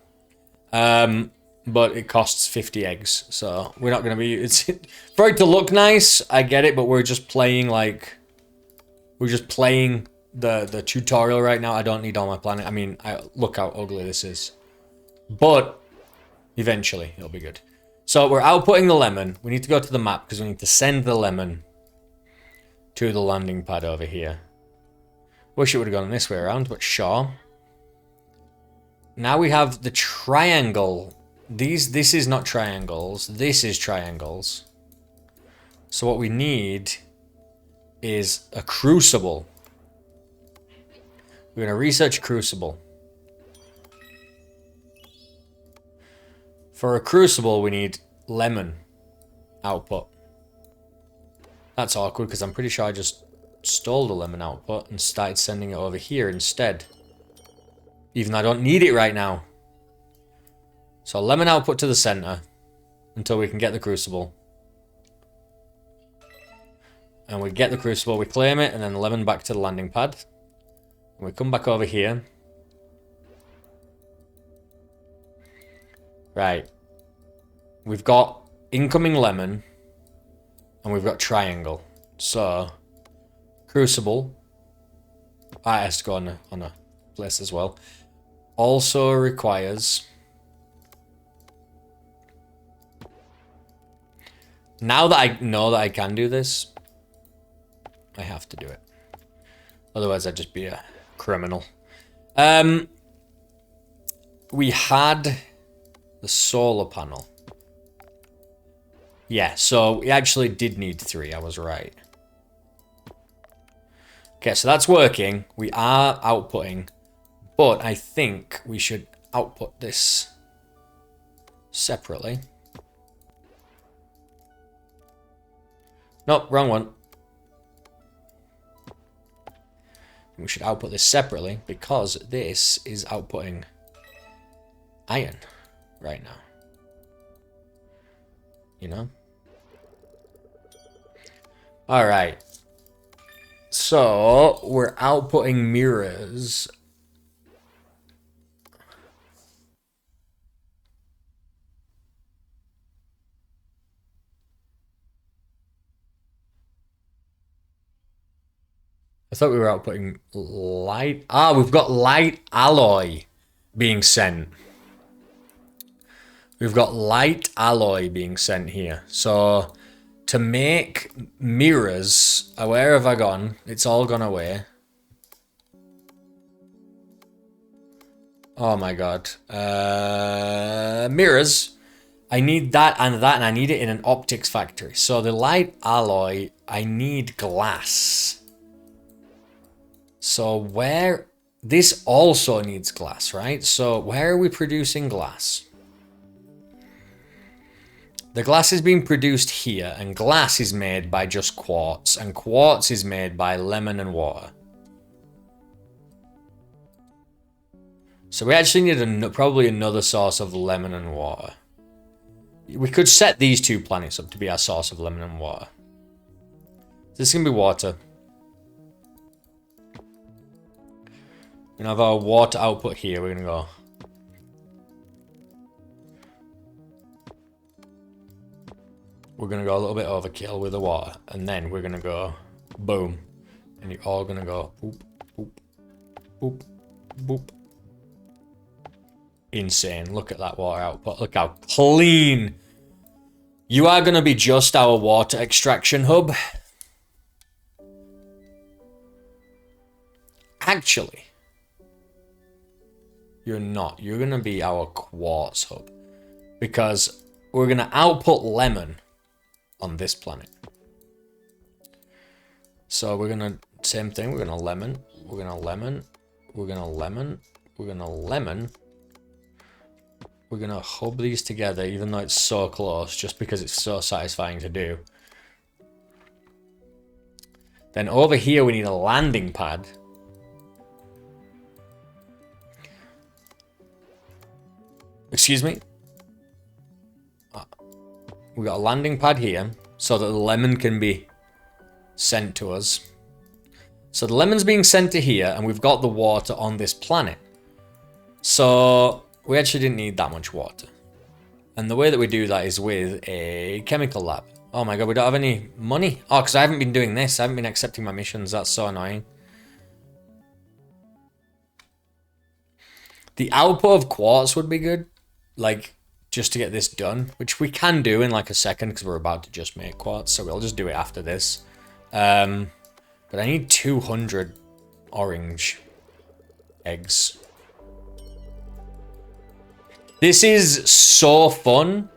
But it costs 50 eggs, so we're not going to be... It's for it to look nice, I get it, but we're just playing, like... We're just playing the tutorial right now. I don't need all my planet. I mean, look how ugly this is. But, eventually, it'll be good. So, we're outputting the lemon. We need to go to the map, because we need to send the lemon to the landing pad over here. Wish it would have gone this way around, but sure. Now we have the triangle... This is not triangles. This is triangles. So what we need is a crucible. We're going to research crucible. For a crucible, we need lemon output. That's awkward because I'm pretty sure I just stole the lemon output and started sending it over here instead. Even though I don't need it right now. So lemon output to the center until we can get the crucible. And we get the crucible, we claim it, and then lemon back to the landing pad. And we come back over here. Right. We've got incoming lemon. And we've got triangle. So, crucible. It has to go on a place as well. Also requires... Now that I know that I can do this, I have to do it. Otherwise, I'd just be a criminal. We had the solar panel. Yeah, so we actually did need 3. I was right. Okay, so that's working. We are outputting. But I think we should output this separately. Nope, wrong one. We should output this separately because this is outputting iron right now. You know? Alright. So, we're outputting mirrors. I thought we were outputting light. Ah, we've got light alloy being sent. We've got light alloy being sent here. So, to make mirrors, where have I gone? It's all gone away. Oh my god. Mirrors. I need that, and I need it in an optics factory. So the light alloy, I need glass. So where... This also needs glass, right? So where are we producing glass? The glass is being produced here, and glass is made by just quartz, and quartz is made by lemon and water. So we actually need probably another source of lemon and water. We could set these two planets up to be our source of lemon and water. This is going to be water. We're going to have our water output here. We're going to go... We're going to go a little bit overkill with the water. And then we're going to go boom. And you're all going to go boop, boop, boop, boop. Insane. Look at that water output. Look how clean. You are going to be just our water extraction hub. Actually, you're not. You're going to be our quartz hub. Because we're going to output lemon on this planet. So we're going to, same thing. We're going to lemon. We're going to lemon. We're going to lemon. We're going to lemon. We're going to hub these together, even though it's so close, just because it's so satisfying to do. Then over here, we need a landing pad. Excuse me? We got a landing pad here, so that the lemon can be sent to us. So the lemon's being sent to here, and we've got the water on this planet. So... we actually didn't need that much water. And the way that we do that is with a chemical lab. Oh my god, we don't have any money. Oh, because I haven't been doing this. I haven't been accepting my missions. That's so annoying. The output of quartz would be good. Like, just to get this done. Which we can do in like a second because we're about to just make quartz. So we'll just do it after this. But I need 200 orange eggs. This is so fun.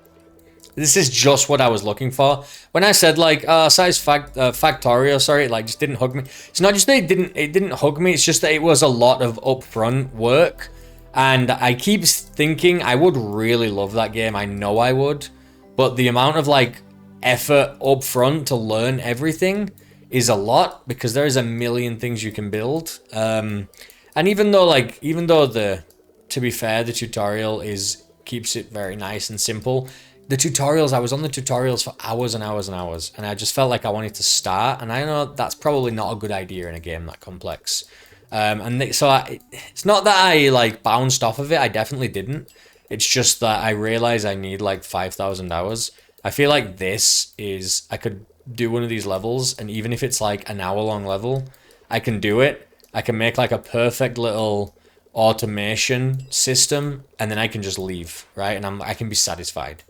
This is just what I was looking for. When I said like size Factorio, sorry, it like just didn't hug me. It's not just that it didn't hug me, it's just that it was a lot of upfront work. And I keep thinking I would really love that game. I know I would. But the amount of like effort upfront to learn everything is a lot, because there is a million things you can build. And even though to be fair, the tutorial keeps it very nice and simple. The tutorials, I was on the tutorials for hours and hours and hours, and I just felt like I wanted to start, and I know that's probably not a good idea in a game that complex. It's not that I like bounced off of it, I definitely didn't. It's just that I realized I need like 5,000 hours. I feel like I could do one of these levels, and even if it's like an hour-long level, I can do it. I can make like a perfect little automation system, and then I can just leave, right? And I can be satisfied.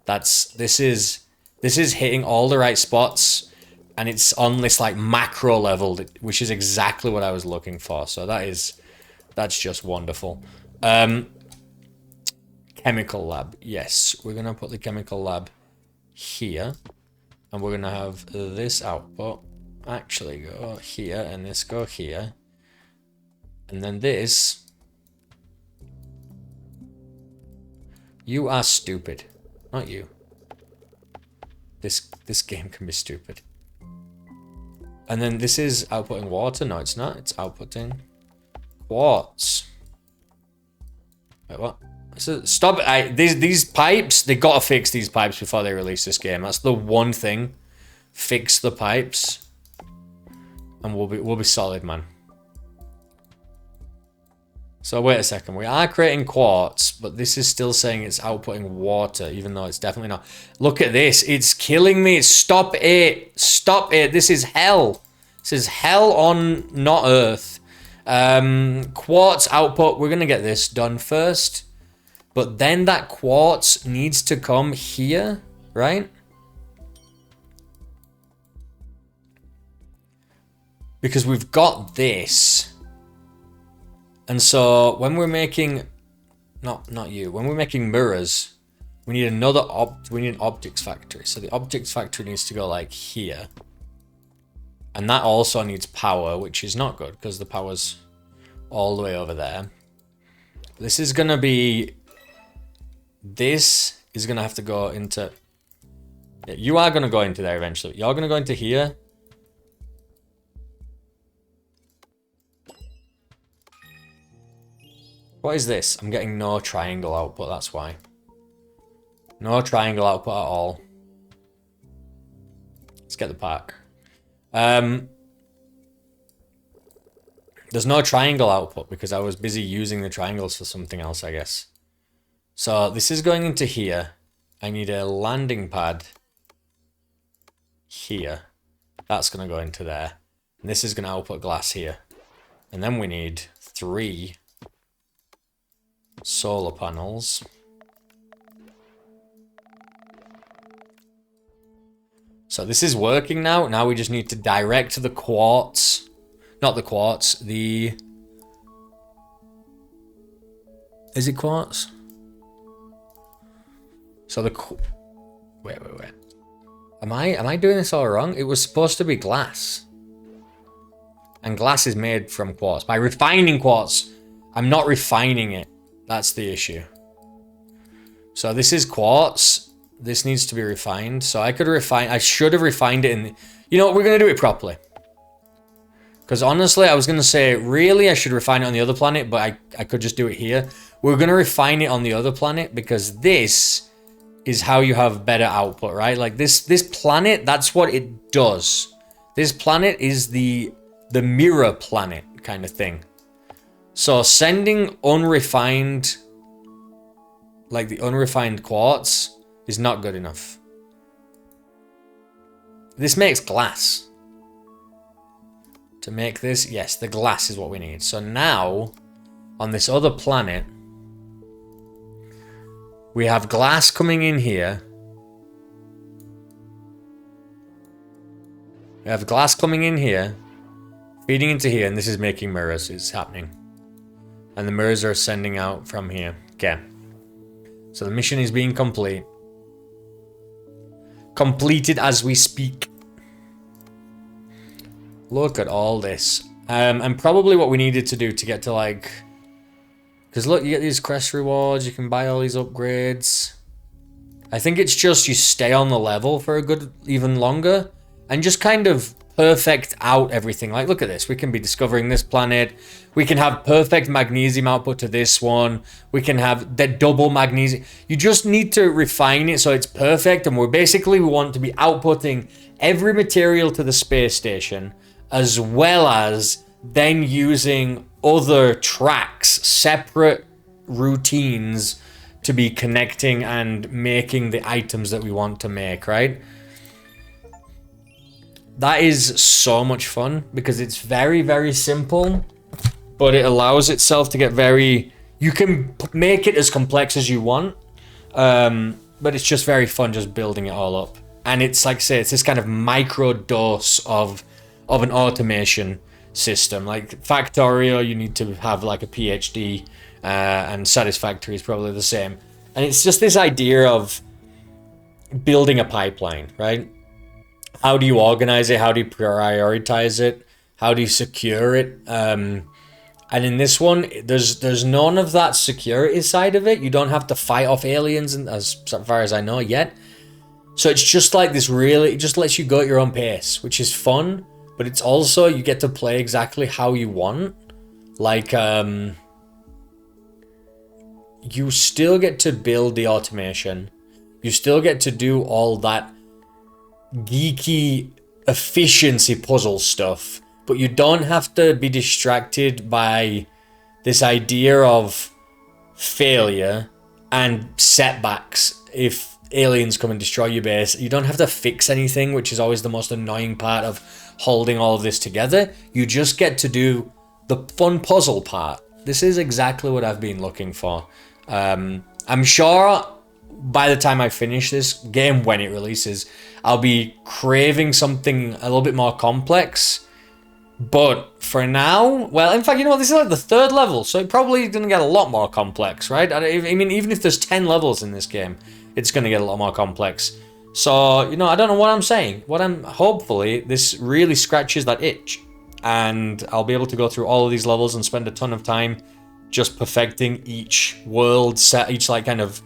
This is hitting all the right spots, and it's on this like macro level, which is exactly what I was looking for. So that's just wonderful. Chemical lab, yes, we're gonna put the chemical lab here, and we're gonna have this output actually go here, and this go here, and then this. You are stupid. Not you. This game can be stupid. And then this is outputting water. No, it's not. It's outputting quartz. Wait, what? So stop. These pipes, they gotta fix these pipes before they release this game. That's the one thing. Fix the pipes, and we'll be solid, man. So wait a second. We are creating quartz, but this is still saying it's outputting water, even though it's definitely not. Look at this. It's killing me. Stop it. Stop it. This is hell. This is hell on not Earth. Quartz output. We're gonna get this done first. But then that quartz needs to come here, right? Because we've got this. And so when we're making, not you, when we're making mirrors, we need another we need an optics factory. So the optics factory needs to go like here. And that also needs power, which is not good because the power's all the way over there. This is gonna be, this is gonna have to go into, yeah, you are gonna go into there eventually. You're gonna go into here. What is this? I'm getting no triangle output, that's why. No triangle output at all. Let's get the pack. There's no triangle output because I was busy using the triangles for something else, I guess. So this is going into here. I need a landing pad here. That's going to go into there. And this is going to output glass here. And then we need 3 solar panels. So this is working now. Now we just need to direct the quartz. Not the quartz, the... Is it quartz? So the... Wait. Am I doing this all wrong? It was supposed to be glass. And glass is made from quartz. By refining quartz, I'm not refining it. That's the issue. So this is quartz. This needs to be refined. So I could refine... I should have refined it in... The, you know what? We're going to do it properly. Because honestly, I was going to say, really, I should refine it on the other planet, but I could just do it here. We're going to refine it on the other planet because this is how you have better output, right? Like this planet, that's what it does. This planet is the mirror planet kind of thing. So sending unrefined, like the unrefined quartz is not good enough. This makes glass. To make this, yes, the glass is what we need. So now, on this other planet, we have glass coming in here. We have glass coming in here, feeding into here, and this is making mirrors. It's happening. And the mirrors are sending out from here. Okay. So the mission is being complete. Completed as we speak. Look at all this. And probably what we needed to do to get to like... Because look, you get these quest rewards, you can buy all these upgrades. I think it's just you stay on the level for a good, even longer. And just kind of perfect out everything. Like, look at this. We can be discovering this planet. We can have perfect magnesium output to this one. We can have the double magnesium. You just need to refine it so it's perfect. And we want to be outputting every material to the space station, as well as then using other tracks, separate routines to be connecting and making the items that we want to make, right? That is so much fun because it's very, very simple, but it allows itself to get very... You can make it as complex as you want, but it's just very fun just building it all up. And it's like I say, it's this kind of micro dose of an automation system. Like Factorio, you need to have like a PhD, and Satisfactory is probably the same. And it's just this idea of building a pipeline, right? How do you organize it? How do you prioritize it? How do you secure it? And in this one, there's none of that security side of it. You don't have to fight off aliens, and as far as I know yet. So it's just like this really, it just lets you go at your own pace, which is fun. But it's also, you get to play exactly how you want. Like, you you still get to build the automation. You still get to do all that geeky efficiency puzzle stuff, but you don't have to be distracted by this idea of failure and setbacks if aliens come and destroy your base. You don't have to fix anything, which is always the most annoying part of holding all of this together. You just get to do the fun puzzle part. This is exactly what I've been looking for. I'm sure by the time I finish this game, when it releases, I'll be craving something a little bit more complex. But for now, well, in fact, you know what? This is like the 3rd level, so it probably didn't get a lot more complex, right? I mean, even if there's 10 levels in this game, it's going to get a lot more complex. So, you know, I don't know what I'm saying. Hopefully, this really scratches that itch. And I'll be able to go through all of these levels and spend a ton of time just perfecting each world set, each like kind of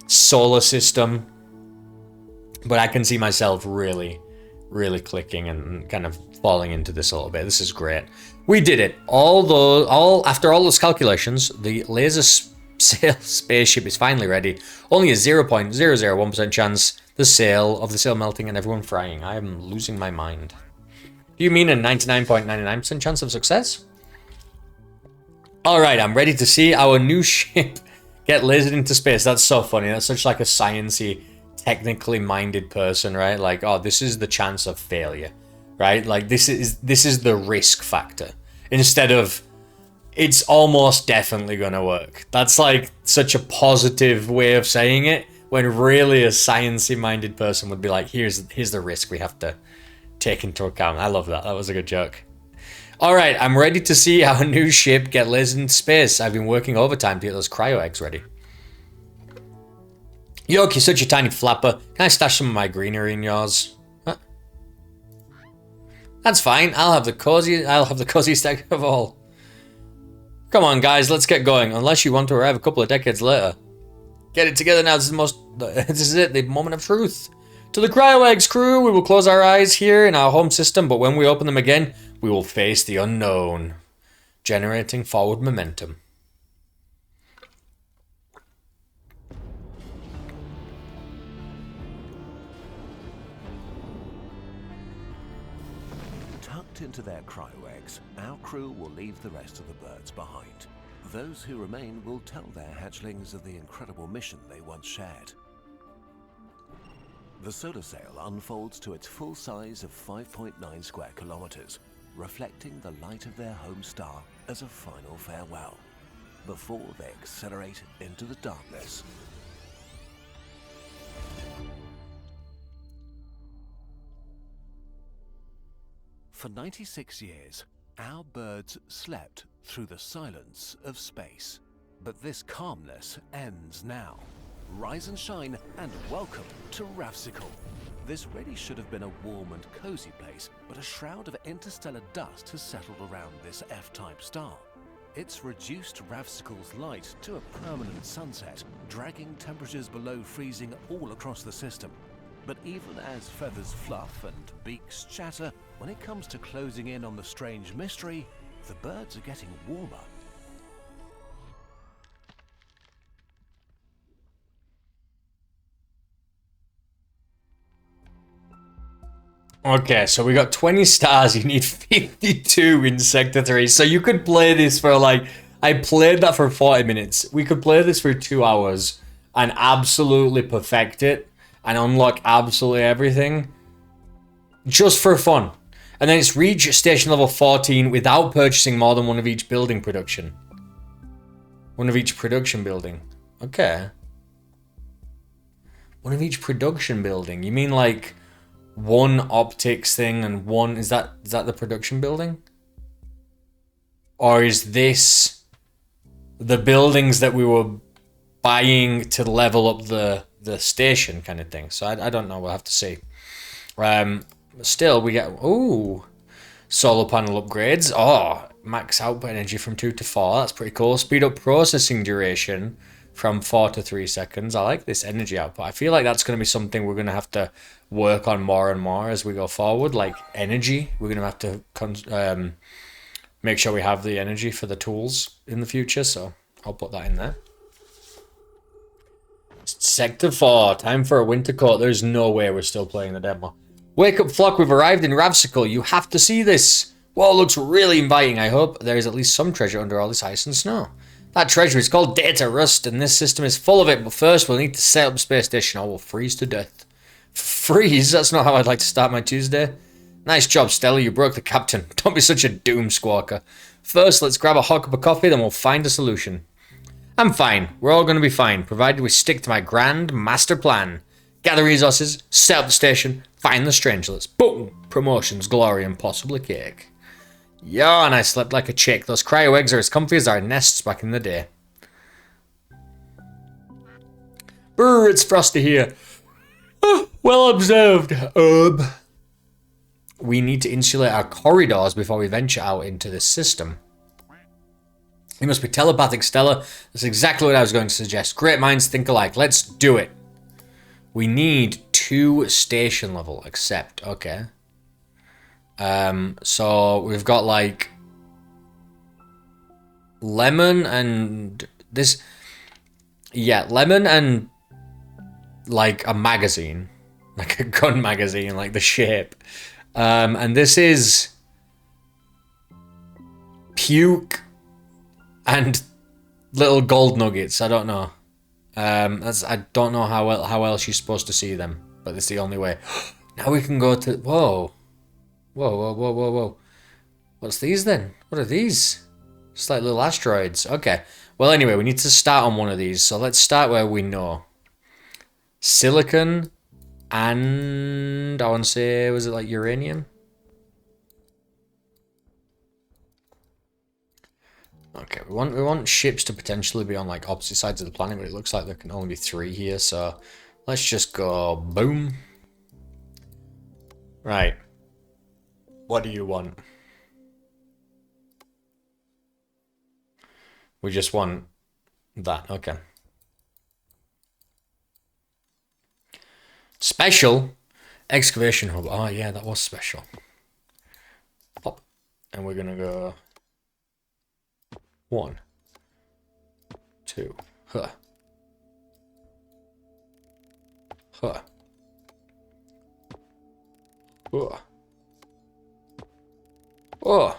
solar system. But I can see myself really, really clicking and kind of falling into this a little bit. This is great. We did it. After all those calculations, the laser sail spaceship is finally ready. Only a 0.001% chance the sail melting and everyone frying. I am losing my mind. Do you mean a 99.99% chance of success? Alright, I'm ready to see our new ship get lasered into space. That's so funny. That's such like a sciencey, technically minded person, right? Like, oh, this is the chance of failure, right? Like, this is the risk factor. Instead of, it's almost definitely gonna work. That's like such a positive way of saying it, when really a sciencey minded person would be like, here's the risk we have to take into account. I love that. That was a good joke. Alright, I'm ready to see our new ship get lasered into space. I've been working overtime to get those cryo eggs ready. Yoke, you're such a tiny flapper. Can I stash some of my greenery in yours? Huh? That's fine. I'll have the coziest egg of all. Come on, guys, let's get going. Unless you want to arrive a couple of decades later. Get it together now. This is it, the moment of truth. To the cryo eggs crew, we will close our eyes here in our home system, but when we open them again, we will face the unknown, generating forward momentum. Tucked into their cryo eggs, our crew will leave the rest of the birds behind. Those who remain will tell their hatchlings of the incredible mission they once shared. The solar sail unfolds to its full size of 5.9 square kilometers, reflecting the light of their home star as a final farewell, before they accelerate into the darkness. For 96 years, our birds slept through the silence of space. But this calmness ends now. Rise and shine, and welcome to Ravsicle. This really should have been a warm and cozy place, but a shroud of interstellar dust has settled around this F-type star. It's reduced Ravsicle's light to a permanent sunset, dragging temperatures below freezing all across the system. But even as feathers fluff and beaks chatter, when it comes to closing in on the strange mystery, the birds are getting warmer. Okay, so we got 20 stars. You need 52 in Sector 3. So you could play this for like... I played that for 40 minutes. We could play this for 2 hours and absolutely perfect it and unlock absolutely everything just for fun. And then it's reach station level 14 without purchasing more than one of each building production. One of each production building. Okay. One of each production building. You mean like... one optics thing and one... Is that the production building? Or is this the buildings that we were buying to level up the station kind of thing? So I don't know. We'll have to see. Still, we get... Ooh. Solar panel upgrades. Oh, max output energy from 2 to 4. That's pretty cool. Speed up processing duration from 4 to 3 seconds. I like this energy output. I feel like that's going to be something we're going to have to work on more and more as we go forward. Like energy, we're going to have to make sure we have the energy for the tools in the future. So I'll put that in there. Sector 4, time for a winter coat. There's no way we're still playing the demo. Wake up, flock, we've arrived in Ravsicle. You have to see this. Whoa, looks really inviting. I hope there is at least some treasure under all this ice and snow. That treasure is called Data Rust, and this system is full of it, but first we'll need to set up a space station or we'll freeze to death. Freeze? That's not how I'd like to start my Tuesday. Nice job, Stella, you broke the captain. Don't be such a doom squawker. First, let's grab a hot cup of coffee, then we'll find a solution. I'm fine. We're all going to be fine, provided we stick to my grand master plan. Gather resources, set up the station, find the strangelets. Boom! Promotions, glory, and possibly cake. Yawn, I slept like a chick. Those cryo eggs are as comfy as our nests back in the day. Brr, it's frosty here. Oh, well observed, We need to insulate our corridors before we venture out into this system. You must be telepathic, Stella. That's exactly what I was going to suggest. Great minds think alike. Let's do it. We need 2 station level, accept. Okay. So we've got like lemon and this. Yeah, lemon and like a magazine, like a gun magazine, like the shape. And this is puke and little gold nuggets. I don't know. I don't know how else you're supposed to see them, but it's the only way. Now we can go to. Whoa. What's these then? What are these? Just like little asteroids. Okay. Well, anyway, we need to start on one of these. So let's start where we know. Silicon and I want to say, was it like uranium? Okay, we want ships to potentially be on like opposite sides of the planet, but it looks like there can only be 3 here, so let's just go boom. Right. What do you want? We just want that, okay. Special excavation hub. Oh yeah, that was special. Pop. And we're gonna go 1, 2, huh. Huh. Oh. Oh.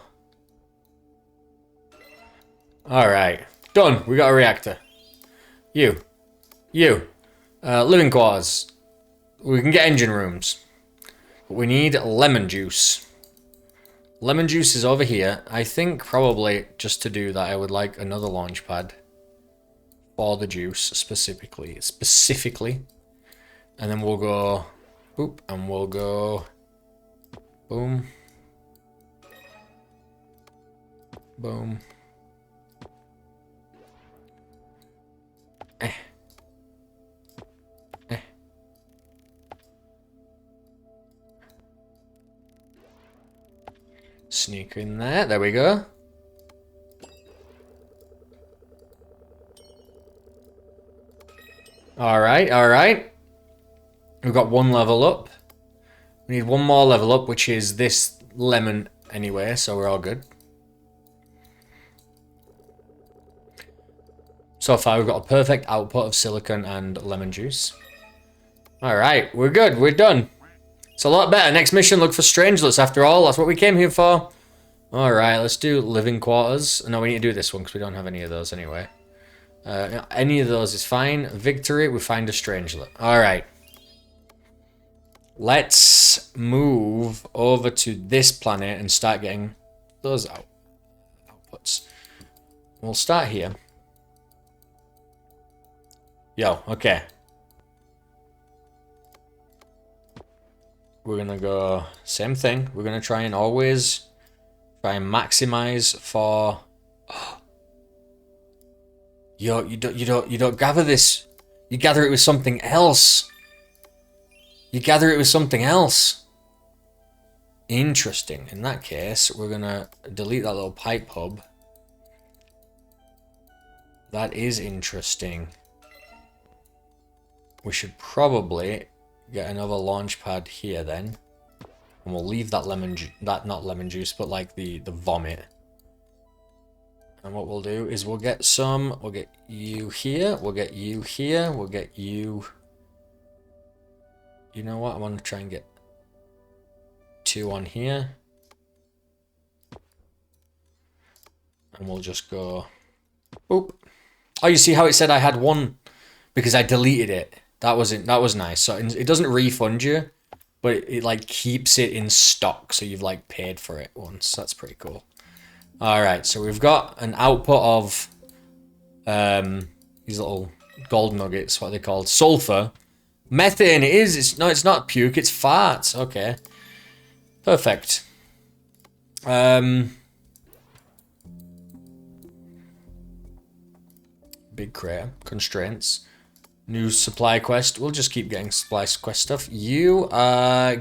Alright. Done. We got a reactor. You. Living quarters. We can get engine rooms. But we need lemon juice. Lemon juice is over here. I think probably just to do that I would like another launch pad. For the juice specifically. And then we'll go... Boop. And we'll go... Boom. Boom. Sneak in there. There we go. Alright. We've got 1 level up. We need 1 more level up, which is this lemon anyway, so we're all good. So far, we've got a perfect output of silicon and lemon juice. Alright, we're good. We're done. It's a lot better. Next mission, look for strangelets after all. That's what we came here for. Alright, let's do living quarters. No, we need to do this one because we don't have any of those anyway. Any of those is fine. Victory, we find a strangelet. Alright. Let's move over to this planet and start getting those outputs. We'll start here. Yo, okay. We're gonna go same thing. We're gonna try and always try and maximize for. Yo, you don't gather this. You gather it with something else. Interesting. In that case, we're gonna delete that little pipe hub. That is interesting. We should probably get another launch pad here then. And we'll leave that not lemon juice, but like the vomit. And what we'll do is we'll get you here, we'll get you here, we'll get you... You know what, I want to try and get 2 on here. And we'll just go... Oop. Oh, you see how it said I had 1? Because I deleted it. That was nice. So it doesn't refund you, but it like keeps it in stock, so you've like paid for it once. That's pretty cool. All right, so we've got an output of these little gold nuggets. What are they called? Sulfur, methane. It is. It's not puke. It's farts. Okay, perfect. Big crater. Constraints. New supply quest. We'll just keep getting supply quest stuff. You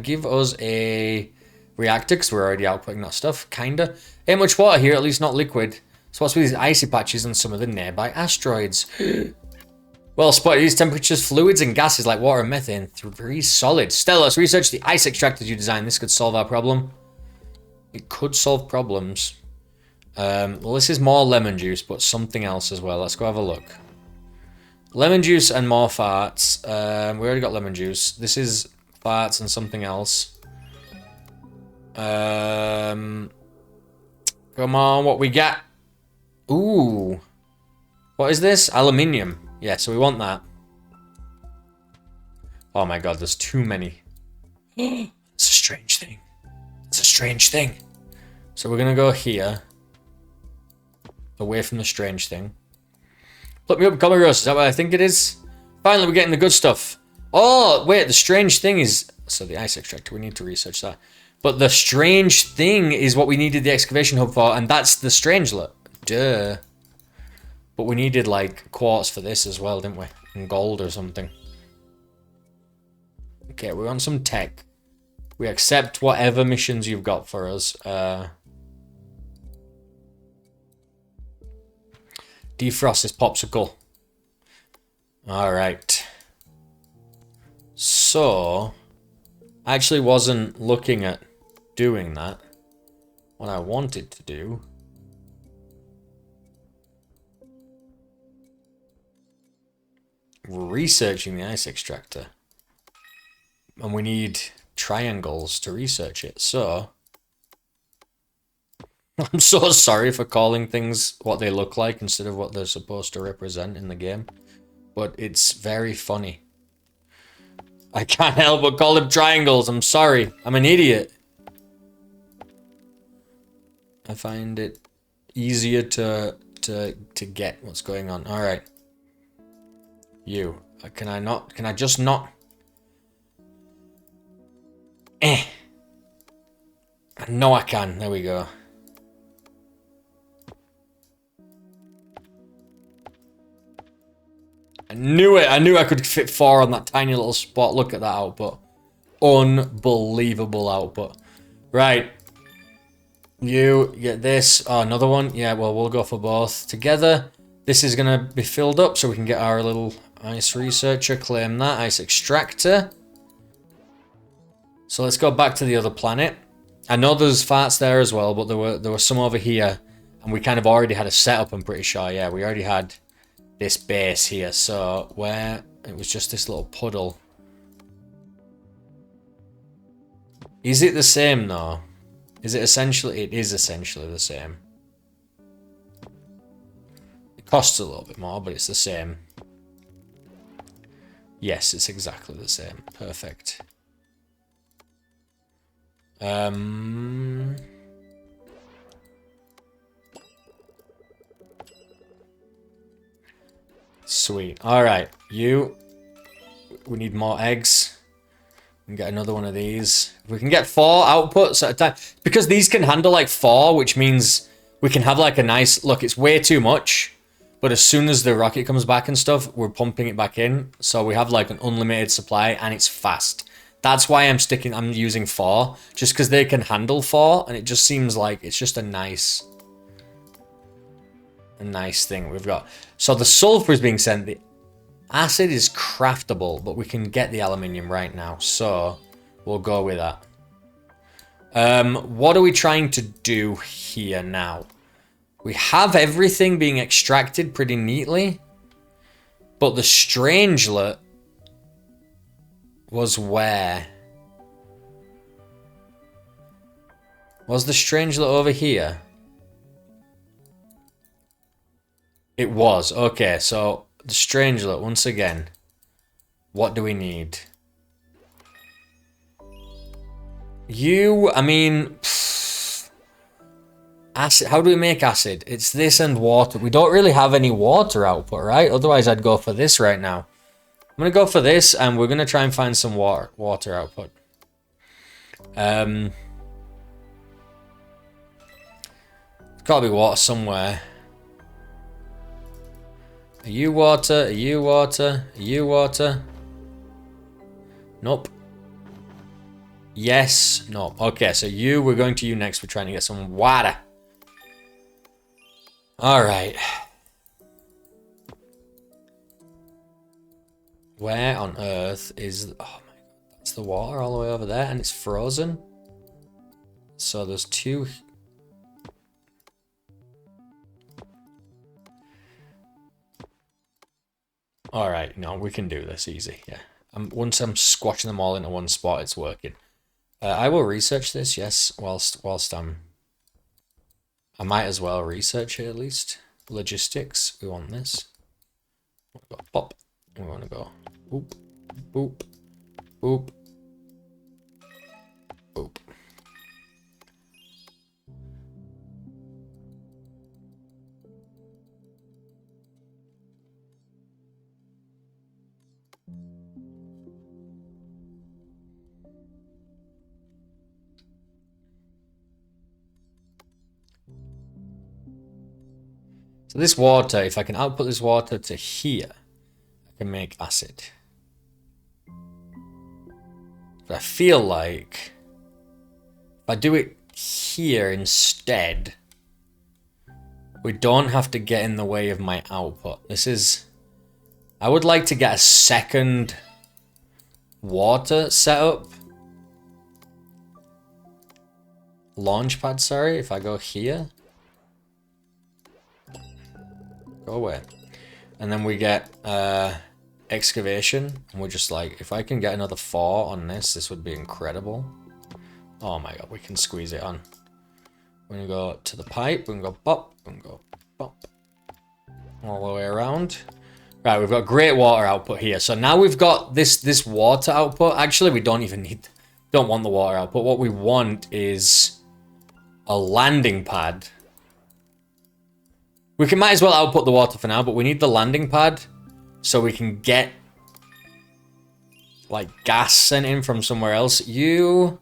give us a reactor, because we're already outputting that stuff. Kinda. Ain't much water here, at least not liquid. Supposed to be these icy patches on some of the nearby asteroids. Well spotted. These temperatures, fluids, and gases like water and methane. 3 solid. Stella, let's research the ice extractors you designed. This could solve our problem. It could solve problems. Well, this is more lemon juice, but something else as well. Let's go have a look. Lemon juice and more farts. We already got lemon juice. This is farts and something else. Come on, what we got? Ooh. What is this? Aluminium. Yeah, so we want that. Oh my god, there's too many. It's a strange thing. It's a strange thing. So we're gonna go here. Away from the strange thing. Look me up, Comaros. Is that what I think it is? Finally, we're getting the good stuff. Oh, wait, the strange thing is... So the ice extractor, we need to research that. But the strange thing is what we needed the excavation hub for, and that's the strangelet. Duh. But we needed, like, quartz for this as well, didn't we? And gold or something. Okay, we're on some tech. We accept whatever missions you've got for us. Defrost this popsicle. Alright. So, I actually wasn't looking at doing that. What I wanted to do... researching the ice extractor. And we need triangles to research it, so... I'm so sorry for calling things what they look like instead of what they're supposed to represent in the game. But it's very funny. I can't help but call them triangles. I'm sorry. I'm an idiot. I find it easier to get what's going on. Alright. You. Can I just not... I know I can. There we go. I knew it. I knew I could fit 4 on that tiny little spot. Look at that output. Unbelievable output. Right. You get this. Oh, another one. Yeah, well, we'll go for both together. This is going to be filled up so we can get our little ice researcher. Claim that. Ice extractor. So let's go back to the other planet. I know there's farts there as well, but there were some over here. And we kind of already had a setup, I'm pretty sure. Yeah, we already had... this base here, so where it was just this little puddle. Is it the same though? Is it essentially? It is essentially the same. It costs a little bit more, but it's the same. Yes, it's exactly the same. Perfect. Sweet. Alright, you. We need more eggs. We can get another one of these. If we can get 4 outputs at a time. Because these can handle like 4, which means we can have like a nice... Look, it's way too much. But as soon as the rocket comes back and stuff, we're pumping it back in. So we have like an unlimited supply and it's fast. That's why I'm using 4. Just because they can handle 4. And it just seems like it's just a nice thing we've got. So the sulfur is being sent. The acid is craftable, but we can get the aluminium right now. So we'll go with that. What are we trying to do here now? We have everything being extracted pretty neatly. But the Strangelet was where? Was the Strangelet over here? It was. Okay, so the Strangelet, once again. What do we need? I mean... Acid. How do we make acid? It's this and water. We don't really have any water output, right? Otherwise, I'd go for this right now. I'm going to go for this, and we're going to try and find some water output. There's got to be water somewhere. Are you water? Are you water? Are you water? Nope. Yes. No. Okay, so we're going to you next. We're trying to get some water. Alright. Where on earth is... Oh my god, that's the water all the way over there, and it's frozen. So there's two... Alright, no, we can do this easy, yeah. Once I'm squashing them all into one spot, it's working. I will research this, yes, whilst I might as well research it at least. Logistics, we want this. We want to go pop. We want to go boop, boop, boop, boop. So this water, if I can output this water to here, I can make acid. But I feel like if I do it here instead, we don't have to get in the way of my output. I would like to get a second water setup. Launchpad, sorry, if I go here. Go away. And then we get excavation. And we're just like, if I can get another 4 on this would be incredible. Oh my god, we can squeeze it on. We're gonna go to the pipe, we're gonna go pop, we're gonna go pop. All the way around. Right, we've got great water output here. So now we've got this water output. Actually, we don't want the water output. What we want is a landing pad. We might as well output the water for now, but we need the landing pad so we can get like gas sent in from somewhere else. I'm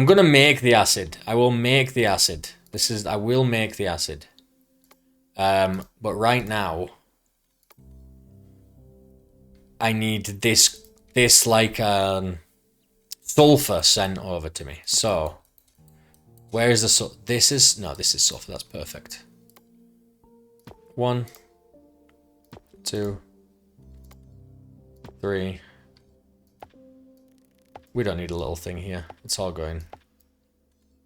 gonna make the acid. I will make the acid. I will make the acid. But right now, I need this like sulfur sent over to me. So, where is the sulfur? This is sulfur. That's perfect. 1, 2, 3. We don't need a little thing here. It's all going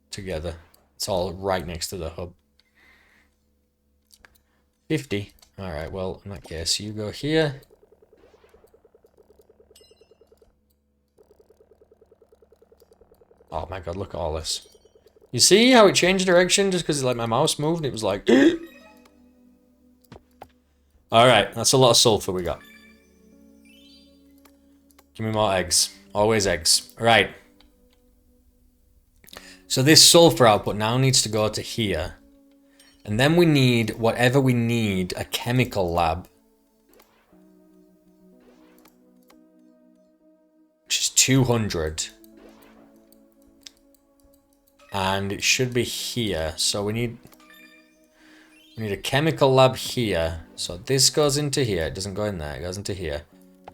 together. It's all right next to the hub. 50. Alright, well, in that case, you go here. Oh my god, look at all this. You see how it changed direction just because like my mouse moved? It was like... Alright, that's a lot of sulfur we got. Give me more eggs. Always eggs. Right. So this sulfur output now needs to go to here. And then we need, whatever we need, a chemical lab. Which is 200. And it should be here. So we need a chemical lab here. So this goes into here. It doesn't go in there. It goes into here.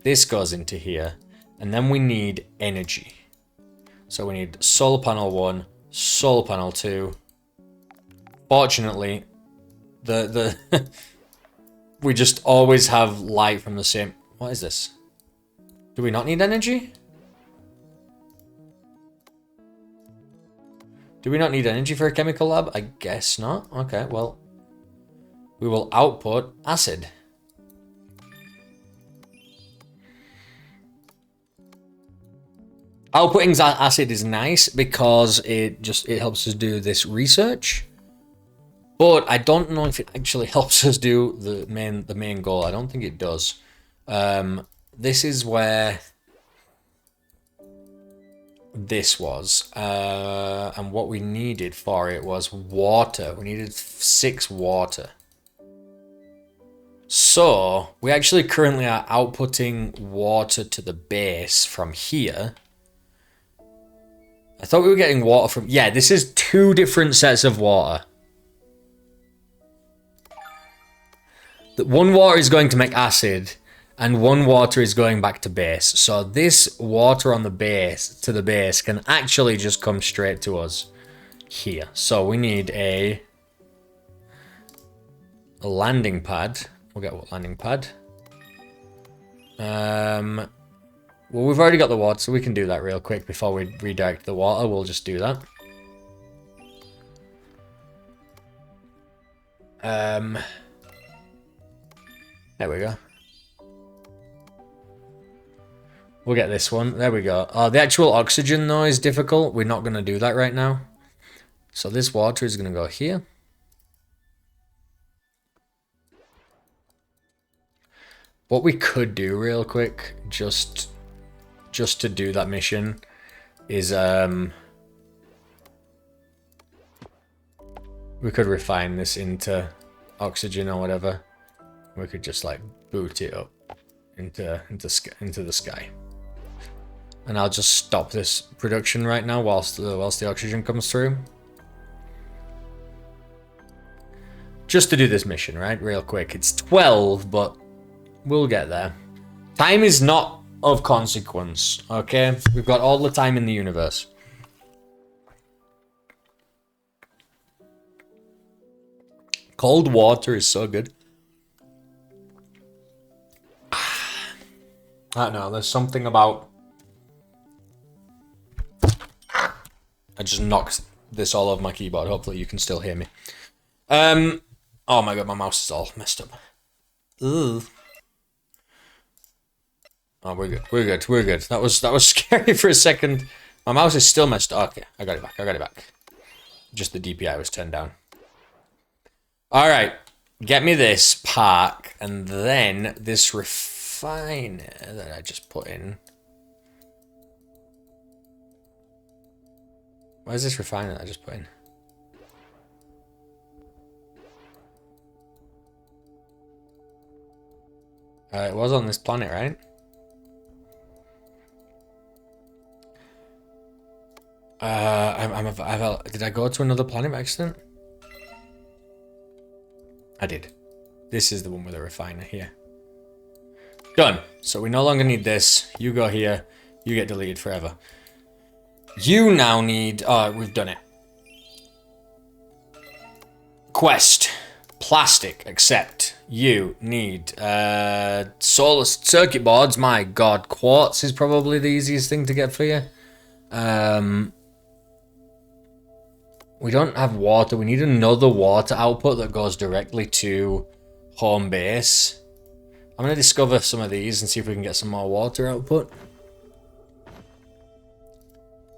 This goes into here. And then we need energy. So we need solar panel 1, solar panel 2. Fortunately, we just always have light from the same... What is this? Do we not need energy? Do we not need energy for a chemical lab? I guess not. Okay, well, we will output acid. Outputting acid is nice because it helps us do this research. But I don't know if it actually helps us do the main goal. I don't think it does. This is where this was. And what we needed for it was water. We needed 6 water. So, we actually currently are outputting water to the base from here. I thought we were getting water from... Yeah, this is 2 different sets of water. One water is going to make acid, and one water is going back to base. So this water on the base, to the base, can actually just come straight to us here. So we need a landing pad. We'll get what landing pad. Well, we've already got the water, so we can do that real quick before we redirect the water. We'll just do that. There we go. We'll get this one. There we go. Oh, the actual oxygen, though, is difficult. We're not going to do that right now. So this water is going to go here. What we could do real quick, just to do that mission, is we could refine this into oxygen or whatever. We could just like boot it up into the sky, and I'll just stop this production right now whilst the oxygen comes through, just to do this mission, right? Real quick. It's 12, but we'll get there. Time is not of consequence. Okay, we've got all the time in the universe. Cold water is so good. I don't know, there's something about... I just knocked this all over my keyboard. Hopefully you can still hear me. Oh my god, my mouse is all messed up. Ugh. Oh, we're good. That was scary for a second. My mouse is still messed up. Okay, I got it back. Just the DPI was turned down. Alright, get me this park, and then this refiner that I just put in. Where's this refiner that I just put in? It was on this planet, right? Did I go to another planet by accident? I did. This is the one with the refiner here. Done. So we no longer need this. You go here. You get deleted forever. You now need... Oh, we've done it. Quest. Plastic. Accept. You need solar circuit boards. My god. Quartz is probably the easiest thing to get for you. We don't have water. We need another water output that goes directly to home base. I'm going to discover some of these and see if we can get some more water output.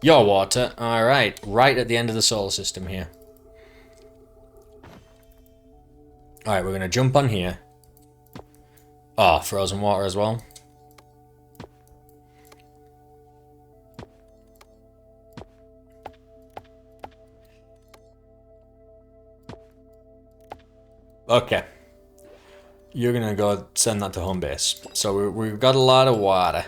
Your water. Alright. Right at the end of the solar system here. Alright, we're going to jump on here. Oh, frozen water as well. Okay. You're gonna go send that to home base. So we've got a lot of water.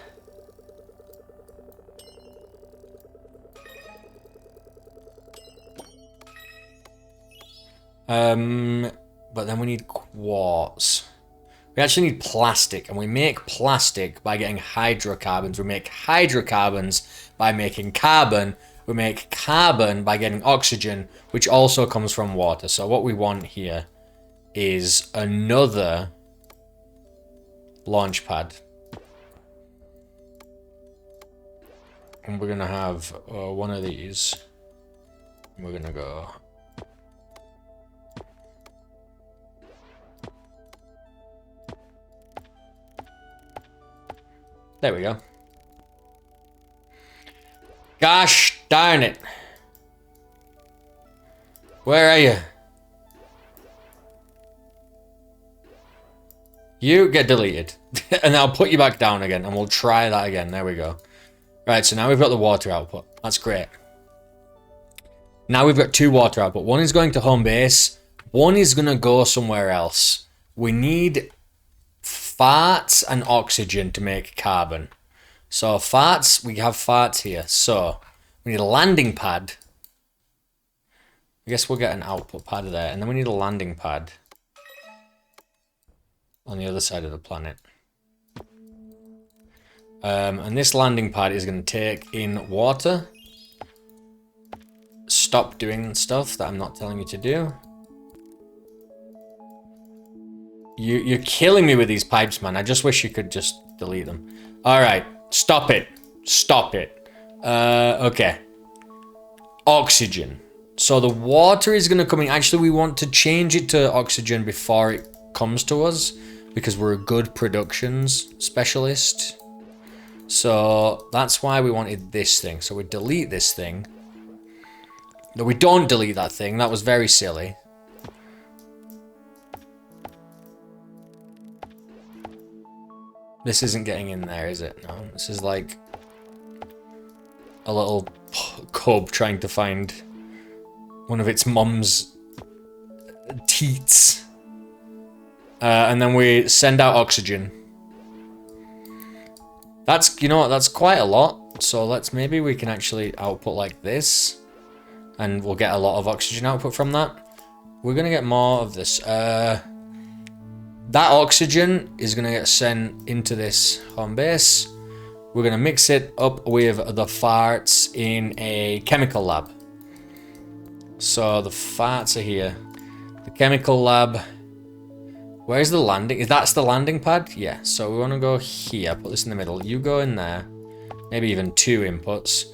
But then we need quartz. We actually need plastic, and we make plastic by getting hydrocarbons. We make hydrocarbons by making carbon. We make carbon by getting oxygen, which also comes from water. So what we want here is another launch pad. And we're gonna have one of these We're gonna go. There we go. Gosh darn it. Where are you? You get deleted. And I'll put you back down again and we'll try that again. There we go. Right, so now we've got the water output. That's great. Now we've got 2 water output. One is going to home base. One is going to go somewhere else. We need farts and oxygen to make carbon. So farts, we have farts here. So we need a landing pad. I guess we'll get an output pad there. And then we need a landing pad on the other side of the planet. And this landing pad is going to take in water. Stop doing stuff that I'm not telling you to do. You're killing me with these pipes, man. I just wish you could just delete them. Alright, stop it. Stop it. Okay. Oxygen. So the water is going to come in. Actually, we want to change it to oxygen before it comes to us, because we're a good productions specialist. So that's why we wanted this thing. So we delete this thing. No, we don't delete that thing. That was very silly. This isn't getting in there, is it? No, this is like a little cub trying to find one of its mum's teats. And then we send out oxygen. That's, you know what, that's quite a lot. So maybe we can actually output like this. And we'll get a lot of oxygen output from that. We're going to get more of this. That oxygen is going to get sent into this home base. We're going to mix it up with the farts in a chemical lab. So the farts are here. The chemical lab. Where's the landing? That's the landing pad? Yeah, so we want to go here. Put this in the middle. You go in there. Maybe even 2 inputs.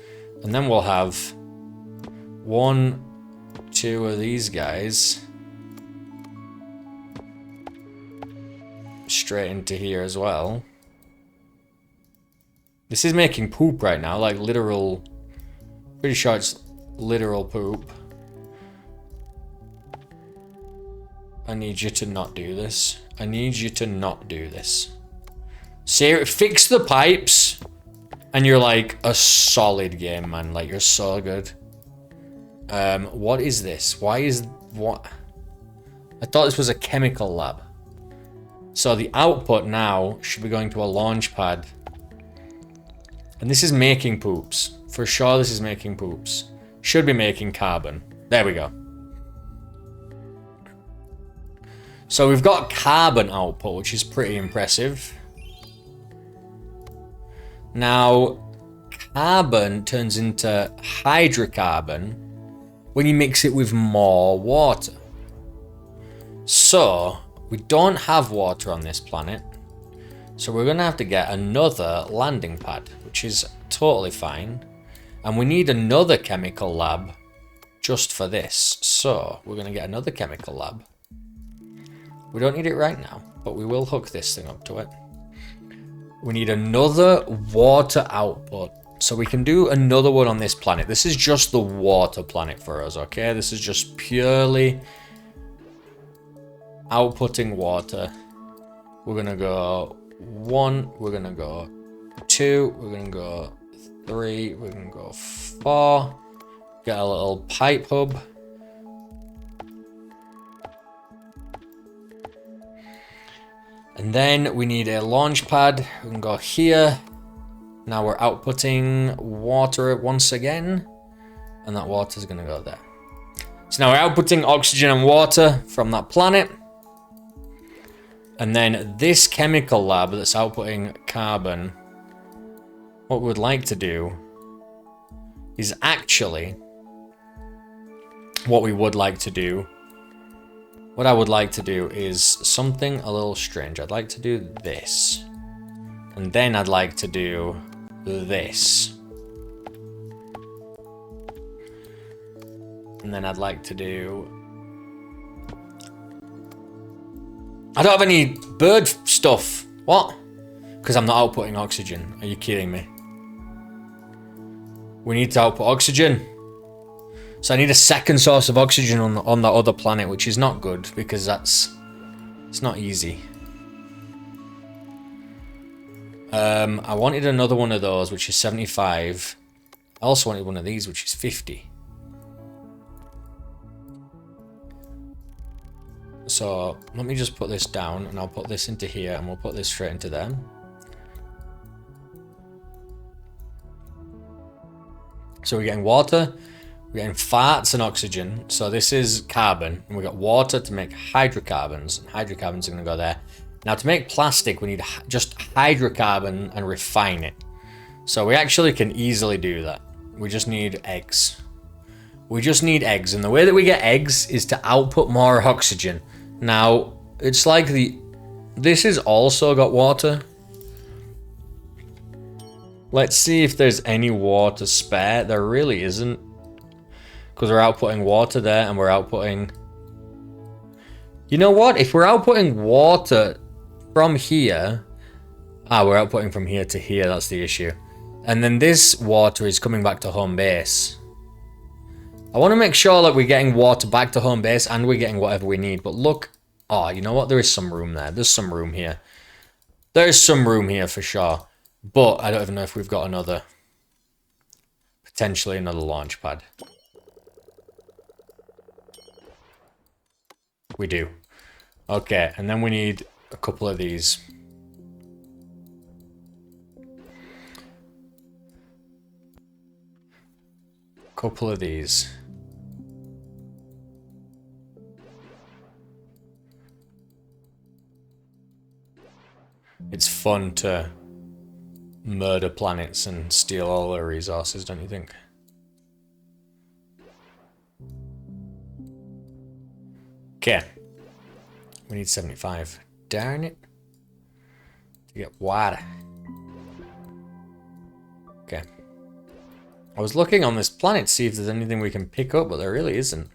And then we'll have 1, 2 of these guys. Straight into here as well. This is making poop right now. Like literal... Pretty sure it's literal poop. I need you to not do this. I need you to not do this. Sarah, fix the pipes, and you're like a solid game, man. Like, you're so good. What is this? Why is... what? I thought this was a chemical lab. So the output now should be going to a launch pad. And this is making poops. For sure this is making poops. Should be making carbon. There we go. So we've got carbon output, which is pretty impressive. Now, carbon turns into hydrocarbon when you mix it with more water. So, we don't have water on this planet. So we're going to have to get another landing pad, which is totally fine. And we need another chemical lab just for this. So, we're going to get another chemical lab. We don't need it right now, but we will hook this thing up to it. We need another water output. So we can do another one on this planet. This is just the water planet for us, okay? This is just purely outputting water. We're going to go 1. We're going to go 2. We're going to go 3. We're going to go 4. Get a little pipe hub. And then we need a launch pad. We can go here. Now we're outputting water once again. And that water is going to go there. So now we're outputting oxygen and water from that planet. And then this chemical lab that's outputting carbon. What we would like to do is actually... What we would like to do... What I would like to do is something a little strange. I'd like to do this. And then I'd like to do this. And then I'd like to do... I don't have any bird stuff. What? Because I'm not outputting oxygen. Are you kidding me? We need to output oxygen. So I need a second source of oxygen on that other planet, which is not good because it's not easy. I wanted another one of those, which is 75. I also wanted one of these, which is 50. So let me just put this down, and I'll put this into here, and we'll put this straight into them. So we're getting water, we're getting farts and oxygen. So this is carbon, and we've got water to make hydrocarbons, and hydrocarbons are going to go there. Now to make plastic, we need just hydrocarbon and refine it. So we actually can easily do that. We just need eggs. We just need eggs, and the way that we get eggs is to output more oxygen. Now, it's like this has also got water. Let's see if there's any water spare. There really isn't. Because we're outputting water there, and we're outputting... You know what? If we're outputting water from here... we're outputting from here to here, that's the issue. And then this water is coming back to home base. I want to make sure that we're getting water back to home base and we're getting whatever we need. But look, you know what? There is some room there. There's some room here. There's some room here for sure. But I don't even know if we've got another, potentially another launch pad. We do. Okay, and then we need a couple of these. Couple of these. It's fun to murder planets and steal all their resources, don't you think? Okay. We need 75. Darn it. To get water. Okay. I was looking on this planet to see if there's anything we can pick up, but there really isn't.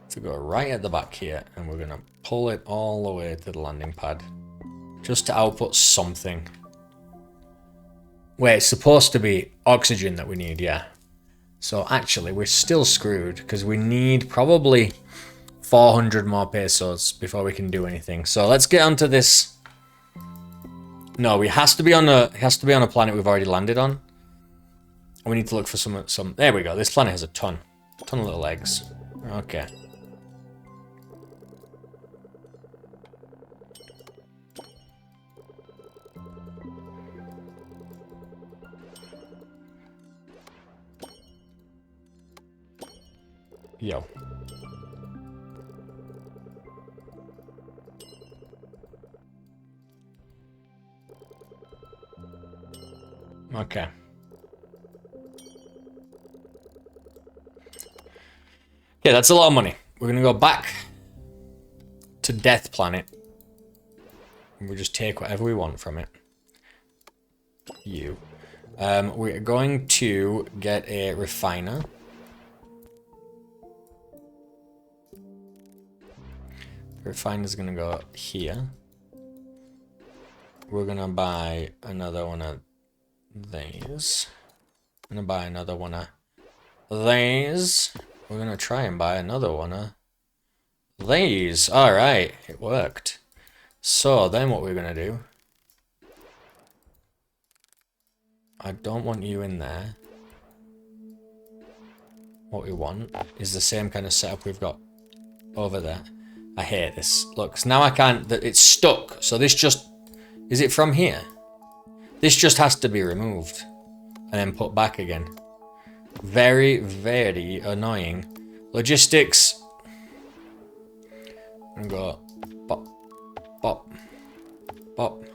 To go right at the back here, and we're gonna pull it all the way to the landing pad. Just to output something. Wait, it's supposed to be oxygen that we need, yeah. So actually, we're still screwed, because we need probably 400 more pesos before we can do anything. So let's get onto this. No, it has to be on a planet we've already landed on. And we need to look for some. There we go. This planet has a ton of little eggs. Okay. Yo. Okay. Yeah, that's a lot of money. We're gonna go back to Death Planet. And we'll just take whatever we want from it. You. We're going to get a refiner. The refiner's gonna go here. We're gonna buy another one of these. I'm gonna buy another one of these. We're gonna try and buy another one of these. Alright, it worked. So then what we're gonna do, I don't want you in there. What we want is the same kind of setup we've got over there. I hate this. Look, so now I can't, it's stuck. So this just, is it from here? This just has to be removed and then put back again. Very, very annoying. Logistics. And go pop, pop, pop.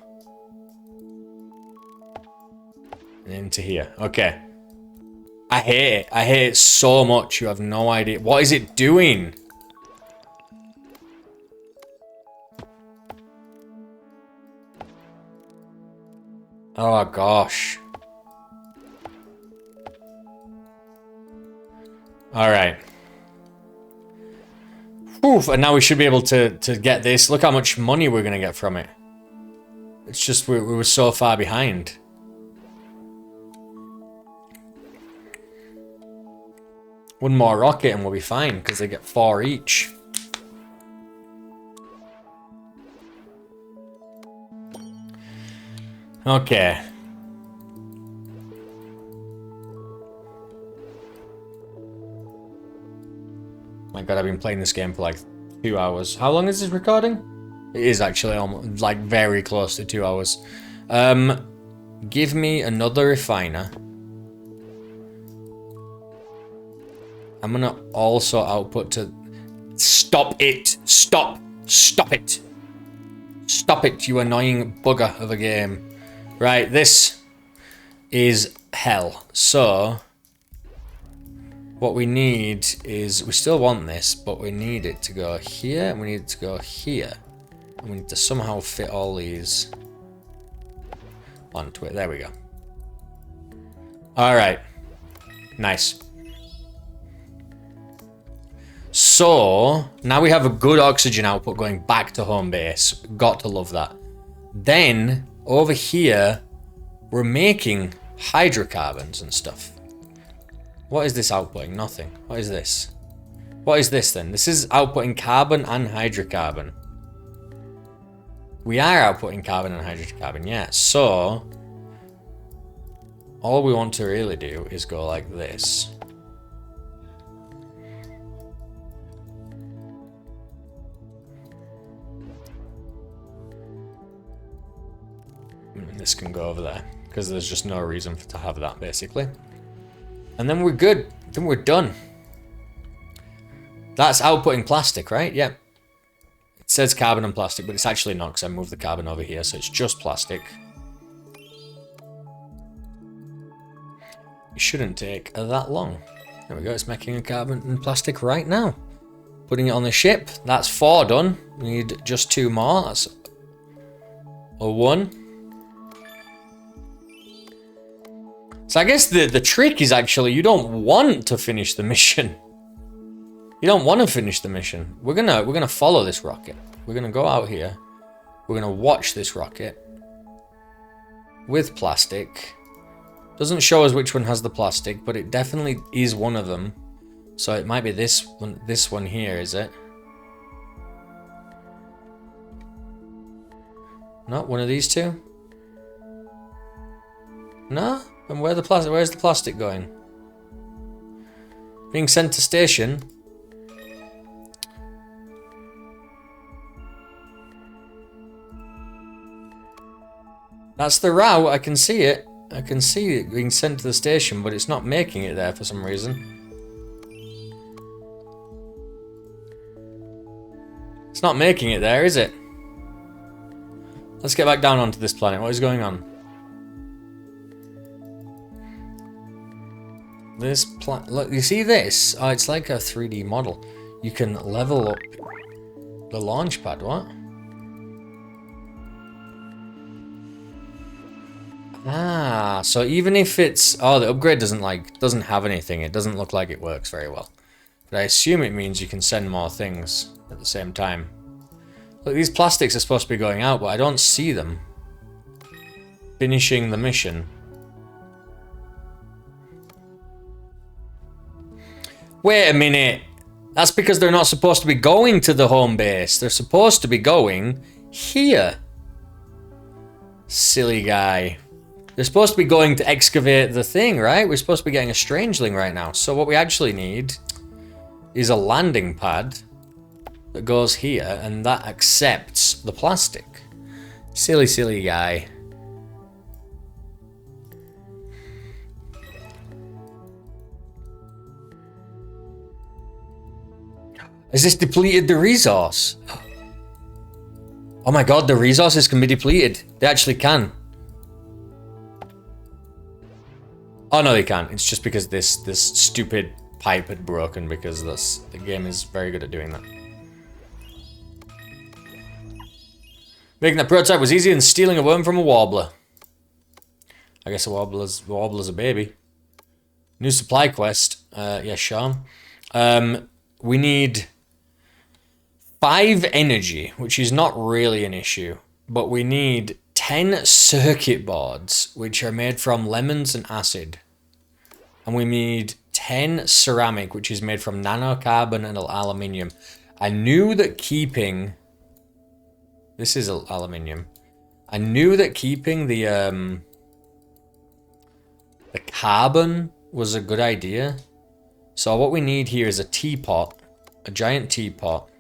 And into here. Okay. I hate it. I hate it so much. You have no idea. What is it doing? Oh gosh. Alright. Oof, and now we should be able to get this. Look how much money we're going to get from it. It's just we were so far behind. One more rocket and we'll be fine, because they get 4 each. Okay. My god, I've been playing this game for like 2 hours. How long is this recording? It is actually almost, like, very close to 2 hours. Give me another refiner. I'm gonna also output to... Stop it! Stop! Stop it! Stop it, you annoying bugger of a game. Right, this is hell. So... what we need is... we still want this, but we need it to go here, and we need it to go here. And we need to somehow fit all these onto it. There we go. Alright. Nice. So, now we have a good oxygen output going back to home base. Got to love that. Then, over here, we're making hydrocarbons and stuff. What is this outputting? Nothing. What is this? What is this then? This is outputting carbon and hydrocarbon. We are outputting carbon and hydrocarbon, yeah. So, all we want to really do is go like this. This can go over there, because there's just no reason to have that, basically. And then we're good. Then we're done. That's outputting plastic, right? Yep. It says carbon and plastic, but it's actually not, because I moved the carbon over here, so it's just plastic. It shouldn't take that long. There we go, it's making a carbon and plastic right now. Putting it on the ship. That's 4 done. We need just 2 more. That's a 1. So I guess the trick is actually you don't want to finish the mission. You don't want to finish the mission. We're gonna follow this rocket. We're gonna go out here. We're gonna watch this rocket with plastic. Doesn't show us which one has the plastic, but it definitely is one of them. So it might be this one here, is it? Not one of these two? No? And where's the plastic going? Being sent to station. That's the route, I can see it. I can see it being sent to the station, but it's not making it there for some reason. It's not making it there, is it? Let's get back down onto this planet. What is going on? This look, you see this? Oh, it's like a 3D model. You can level up the launch pad. What? Ah, so even if it's the upgrade doesn't have anything. It doesn't look like it works very well. But I assume it means you can send more things at the same time. Look, these plastics are supposed to be going out, but I don't see them finishing the mission. Wait a minute. That's because they're not supposed to be going to the home base. They're supposed to be going here. Silly guy. They're supposed to be going to excavate the thing, right? We're supposed to be getting a strangeling right now. So what we actually need is a landing pad that goes here, and that accepts the plastic. Silly, silly guy. Has this depleted the resource? Oh my god, the resources can be depleted. They actually can. Oh no, they can't. It's just because this stupid pipe had broken, because the game is very good at doing that. Making that prototype was easier than stealing a worm from a warbler. I guess a warbler's a baby. New supply quest. Yeah, Sean. We need 5 energy, which is not really an issue, but we need 10 circuit boards, which are made from lemons and acid. And we need 10 ceramic, which is made from nanocarbon and aluminium. I knew that keeping... This is aluminium. I knew that keeping the carbon was a good idea. So what we need here is a teapot. A giant teapot.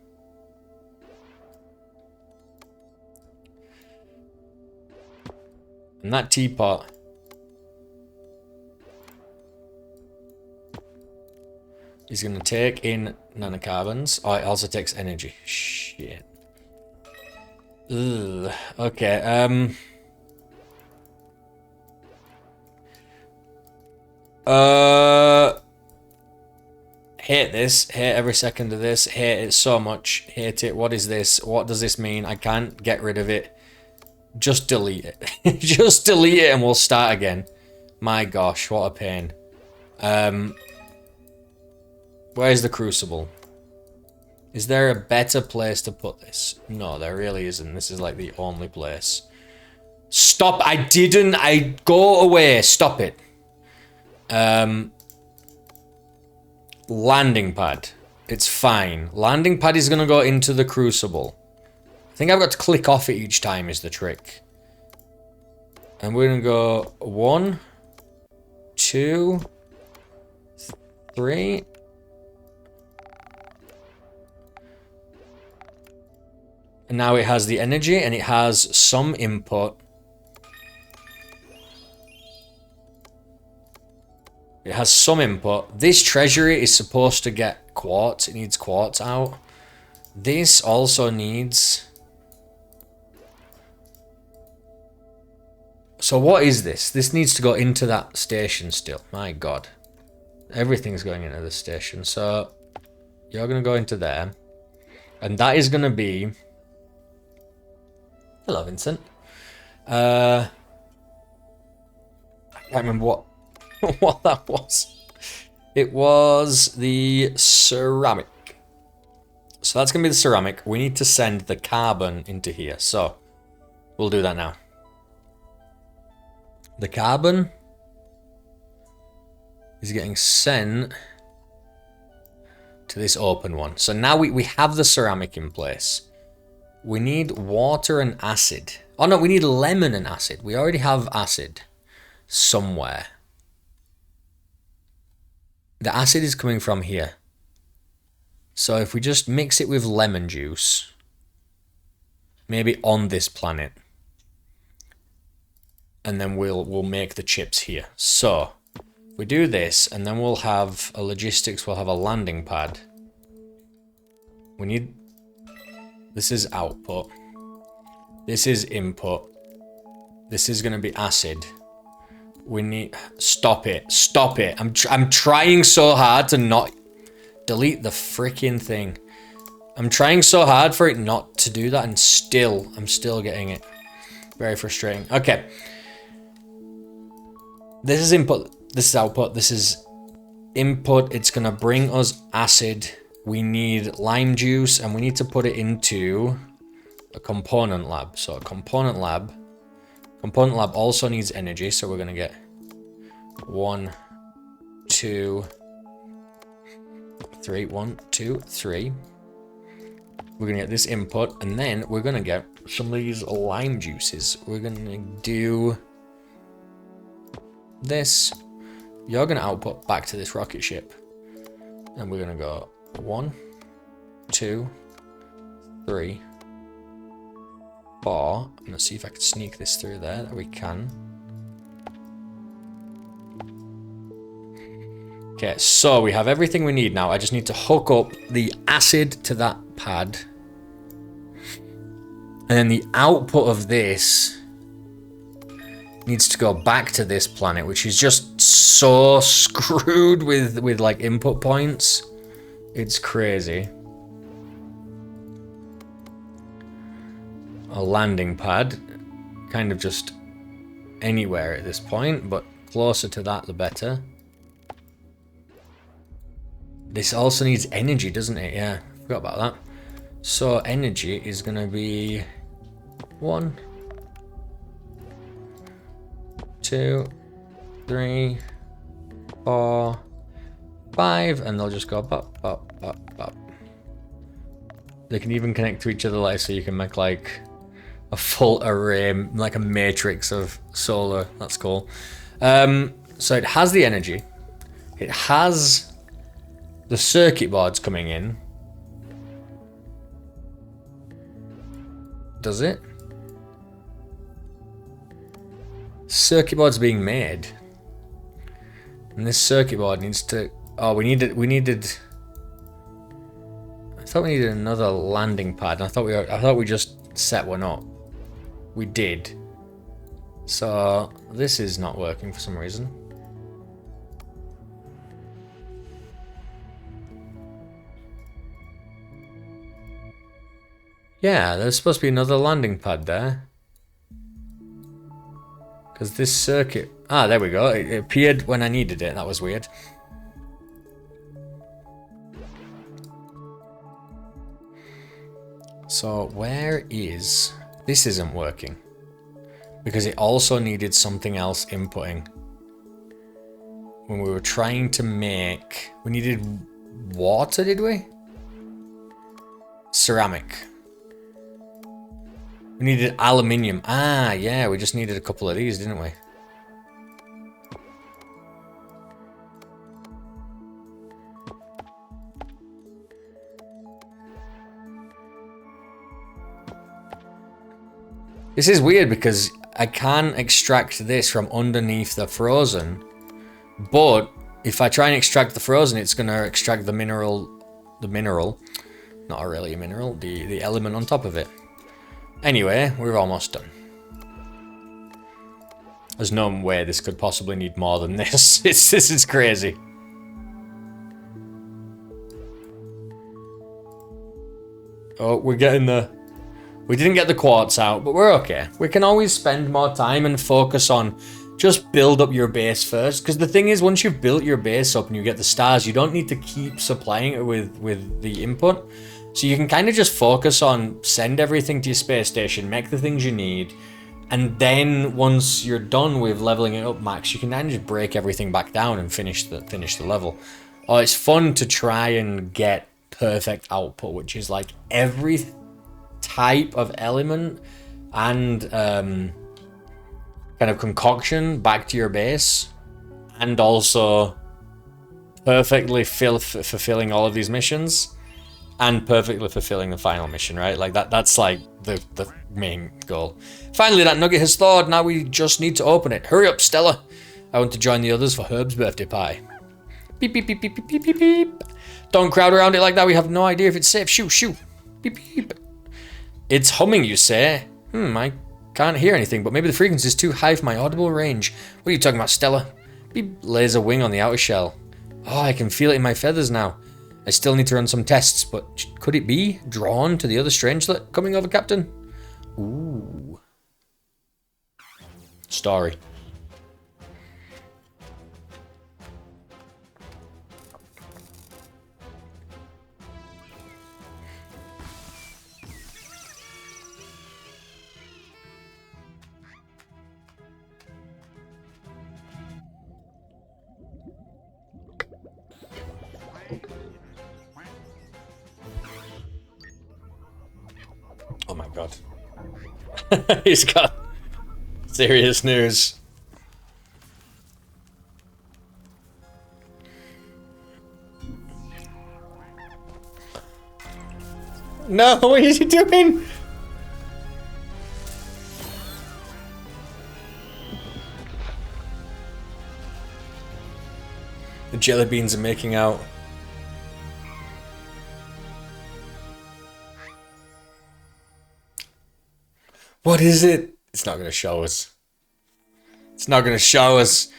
And that teapot is going to take in nanocarbons. Oh, it also takes energy. Shit. Ugh. Okay, hate this. Hate every second of this. Hate it so much. Hate it. What is this? What does this mean? I can't get rid of it. Just delete it. Just delete it and we'll start again. My gosh, what a pain. Where's the crucible? Is there a better place to put this? No, there really isn't. This is like the only place. Stop! I go away. Stop it. Landing pad. It's fine. Landing pad is gonna go into the crucible. I think I've got to click off it each time is the trick. And we're gonna go 1, 2, 3. And now it has the energy and it has some input. It has some input. This treasury is supposed to get quartz. It needs quartz out. This also needs... So what is this? This needs to go into that station still. My god. Everything's going into the station. So you're going to go into there. And that is going to be... Hello, Vincent. I can't remember what that was. It was the ceramic. So that's going to be the ceramic. We need to send the carbon into here. So we'll do that now. The carbon is getting sent to this open one. So now we have the ceramic in place. We need water and acid. Oh no, we need lemon and acid. We already have acid somewhere. The acid is coming from here. So if we just mix it with lemon juice, maybe on this planet, and then we'll make the chips here. So we do this, and then we'll have a logistics, we'll have a landing pad. We need... This is output. This is input. This is going to be acid. We need... Stop it. Stop it. I'm trying so hard to not... Delete the freaking thing. I'm trying so hard for it not to do that, and I'm still getting it. Very frustrating. Okay. This is input. This is output. This is input. It's going to bring us acid. We need lime juice, and we need to put it into a component lab. So a component lab. Component lab also needs energy, so we're going to get 1, 2, 3. 1, 2, 3. We're going to get this input, and then we're going to get some of these lime juices. We're going to do this. You're going to output back to this rocket ship. And we're going to go 1, 2, 3, 4. I'm going to see if I can sneak this through there. We can. Okay, so we have everything we need now. I just need to hook up the acid to that pad. And then the output of this needs to go back to this planet, which is just so screwed with like input points. It's crazy. A landing pad, kind of just anywhere at this point, but closer to that the better. This also needs energy, doesn't it? Yeah, forgot about that. So energy is gonna be 1, 2, 3, 4, 5, and they'll just go bop, bop, bop, bop. They can even connect to each other, like, so you can make like a full array, like a matrix of solar. That's cool. So it has the energy. It has the circuit boards coming in. Does it? Circuit board's being made. And this circuit board needs to... Oh, we needed... I thought we needed another landing pad. I thought we just set one up. We did. So this is not working for some reason. Yeah, there's supposed to be another landing pad there. Because this circuit... Ah, there we go. It appeared when I needed it. That was weird. So where is... This isn't working. Because it also needed something else inputting. When we were trying to make... We needed water, did we? Ceramic. We needed aluminium. Ah, yeah, we just needed a couple of these, didn't we? This is weird because I can extract this from underneath the frozen, but if I try and extract the frozen, it's going to extract the mineral, not really a mineral, the element on top of it. Anyway, we're almost done. There's no way this could possibly need more than this. This is crazy. Oh, we're getting the... We didn't get the quartz out, but we're okay. We can always spend more time and focus on just build up your base first. Because the thing is, once you've built your base up and you get the stars, you don't need to keep supplying it with the input. So you can kind of just focus on send everything to your space station, make the things you need, and then once you're done with leveling it up max, you can then just break everything back down and finish the level. Oh, it's fun to try and get perfect output, which is like every type of element and kind of concoction back to your base, and also perfectly fulfilling all of these missions. And perfectly fulfilling the final mission, right? Like that's like the main goal. Finally, that nugget has thawed. Now we just need to open it. Hurry up, Stella. I want to join the others for Herb's birthday pie. Beep, beep, beep, beep, beep, beep, beep, beep. Don't crowd around it like that. We have no idea if it's safe. Shoo, shoo. Beep, beep. It's humming, you say? I can't hear anything, but maybe the frequency is too high for my audible range. What are you talking about, Stella? Beep. Laser wing on the outer shell. Oh, I can feel it in my feathers now. I still need to run some tests, but could it be drawn to the other strangelet coming over, Captain? Ooh. Story. Oh my god. He's got serious news. No, what is he doing? The jelly beans are making out. What is it? It's not going to show us. It's not going to show us.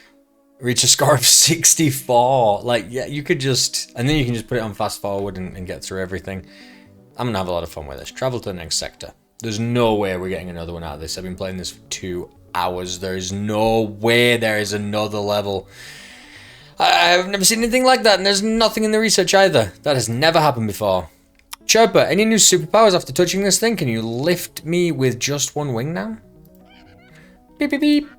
Reach a score of 64. Like, yeah, you could just... And then you can just put it on fast forward and get through everything. I'm going to have a lot of fun with this. Travel to the next sector. There's no way we're getting another one out of this. I've been playing this for 2 hours. There is no way there is another level. I've never seen anything like that, and there's nothing in the research either. That has never happened before. Chirper, any new superpowers after touching this thing? Can you lift me with just one wing now? Beep, beep, beep.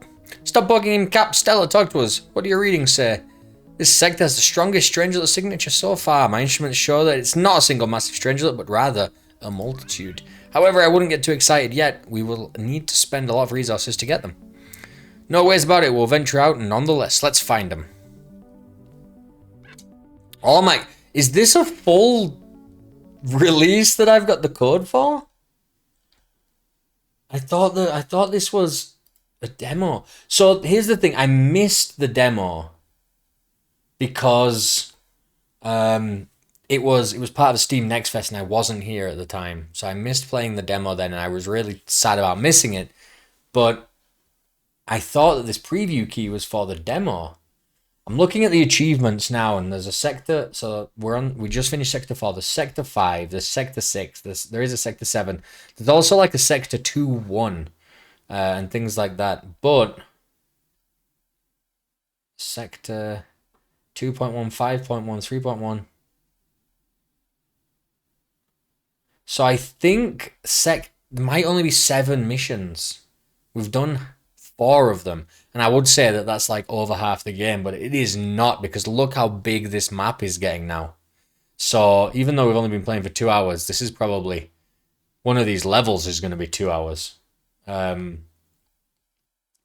Stop bugging him, Cap. Stella, talk to us. What do your readings say? This sector has the strongest Strangelet signature so far. My instruments show that it's not a single massive Strangelet, but rather a multitude. However, I wouldn't get too excited yet. We will need to spend a lot of resources to get them. No ways about it. We'll venture out nonetheless. Let's find them. Oh my... Is this a full release that I've got the code for? I thought this was a demo. So here's the thing. I missed the demo because it was part of Steam Next Fest and I wasn't here at the time. So I missed playing the demo then and I was really sad about missing it. But I thought that this preview key was for the demo. I'm looking at the achievements now, and there's a sector. So we just finished sector 4. There's sector 5. There's sector 6. There is a sector 7. There's also like a sector 2-1, and things like that. But sector 2.1, 5.1, 3.1. So I think there might only be 7 missions. We've done 4 of them. And I would say that that's like over half the game, but it is not, because look how big this map is getting now. So even though we've only been playing for 2 hours, this is probably one of these levels is going to be 2 hours. Wow,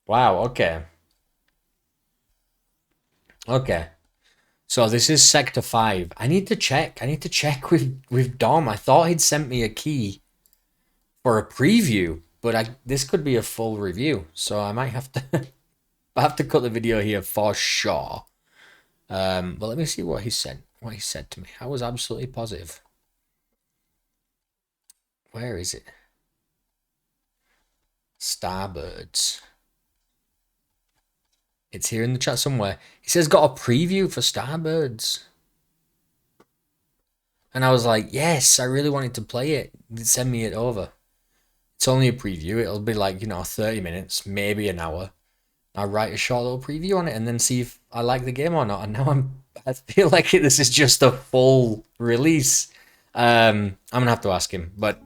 okay. Okay. So this is Sector 5. I need to check. I need to check with Dom. I thought he'd sent me a key for a preview, but this could be a full review. So I might have to I have to cut the video here for sure. But let me see what he said. What he said to me. I was absolutely positive. Where is it? Starbirds. It's here in the chat somewhere. He says got a preview for Starbirds. And I was like, yes, I really wanted to play it. Send me it over. It's only a preview. It'll be like, 30 minutes, maybe an hour. I'll write a short little preview on it and then see if I like the game or not. And now I feel like this is just a full release. I'm going to have to ask him. But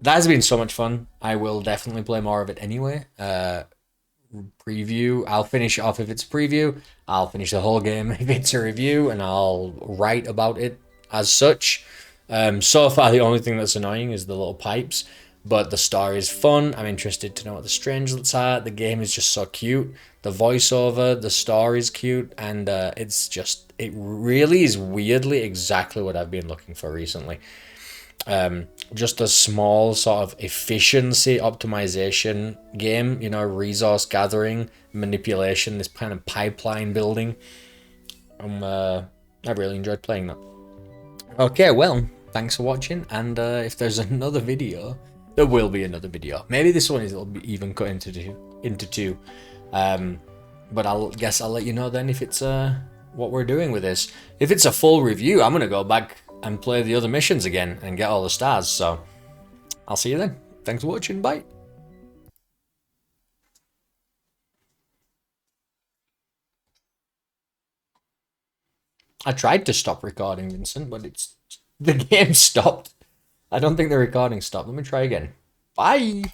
that has been so much fun. I will definitely play more of it anyway. Preview. I'll finish it off if it's a preview. I'll finish the whole game if it's a review. And I'll write about it as such. So far, the only thing that's annoying is the little pipes. But the story is fun. I'm interested to know what the Strangelets are. The game is just so cute. The voiceover, the story is cute. And it really is weirdly exactly what I've been looking for recently. Just a small sort of efficiency optimization game. Resource gathering, manipulation, this kind of pipeline building. I really enjoyed playing that. Okay, well, thanks for watching. And if there's another video... There will be another video. Maybe this one will be even cut into two. But I'll let you know then if it's what we're doing with this. If it's a full review, I'm gonna go back and play the other missions again and get all the stars. So I'll see you then. Thanks for watching. Bye. I tried to stop recording, Vincent, but the game stopped. I don't think the recording stopped. Let me try again. Bye!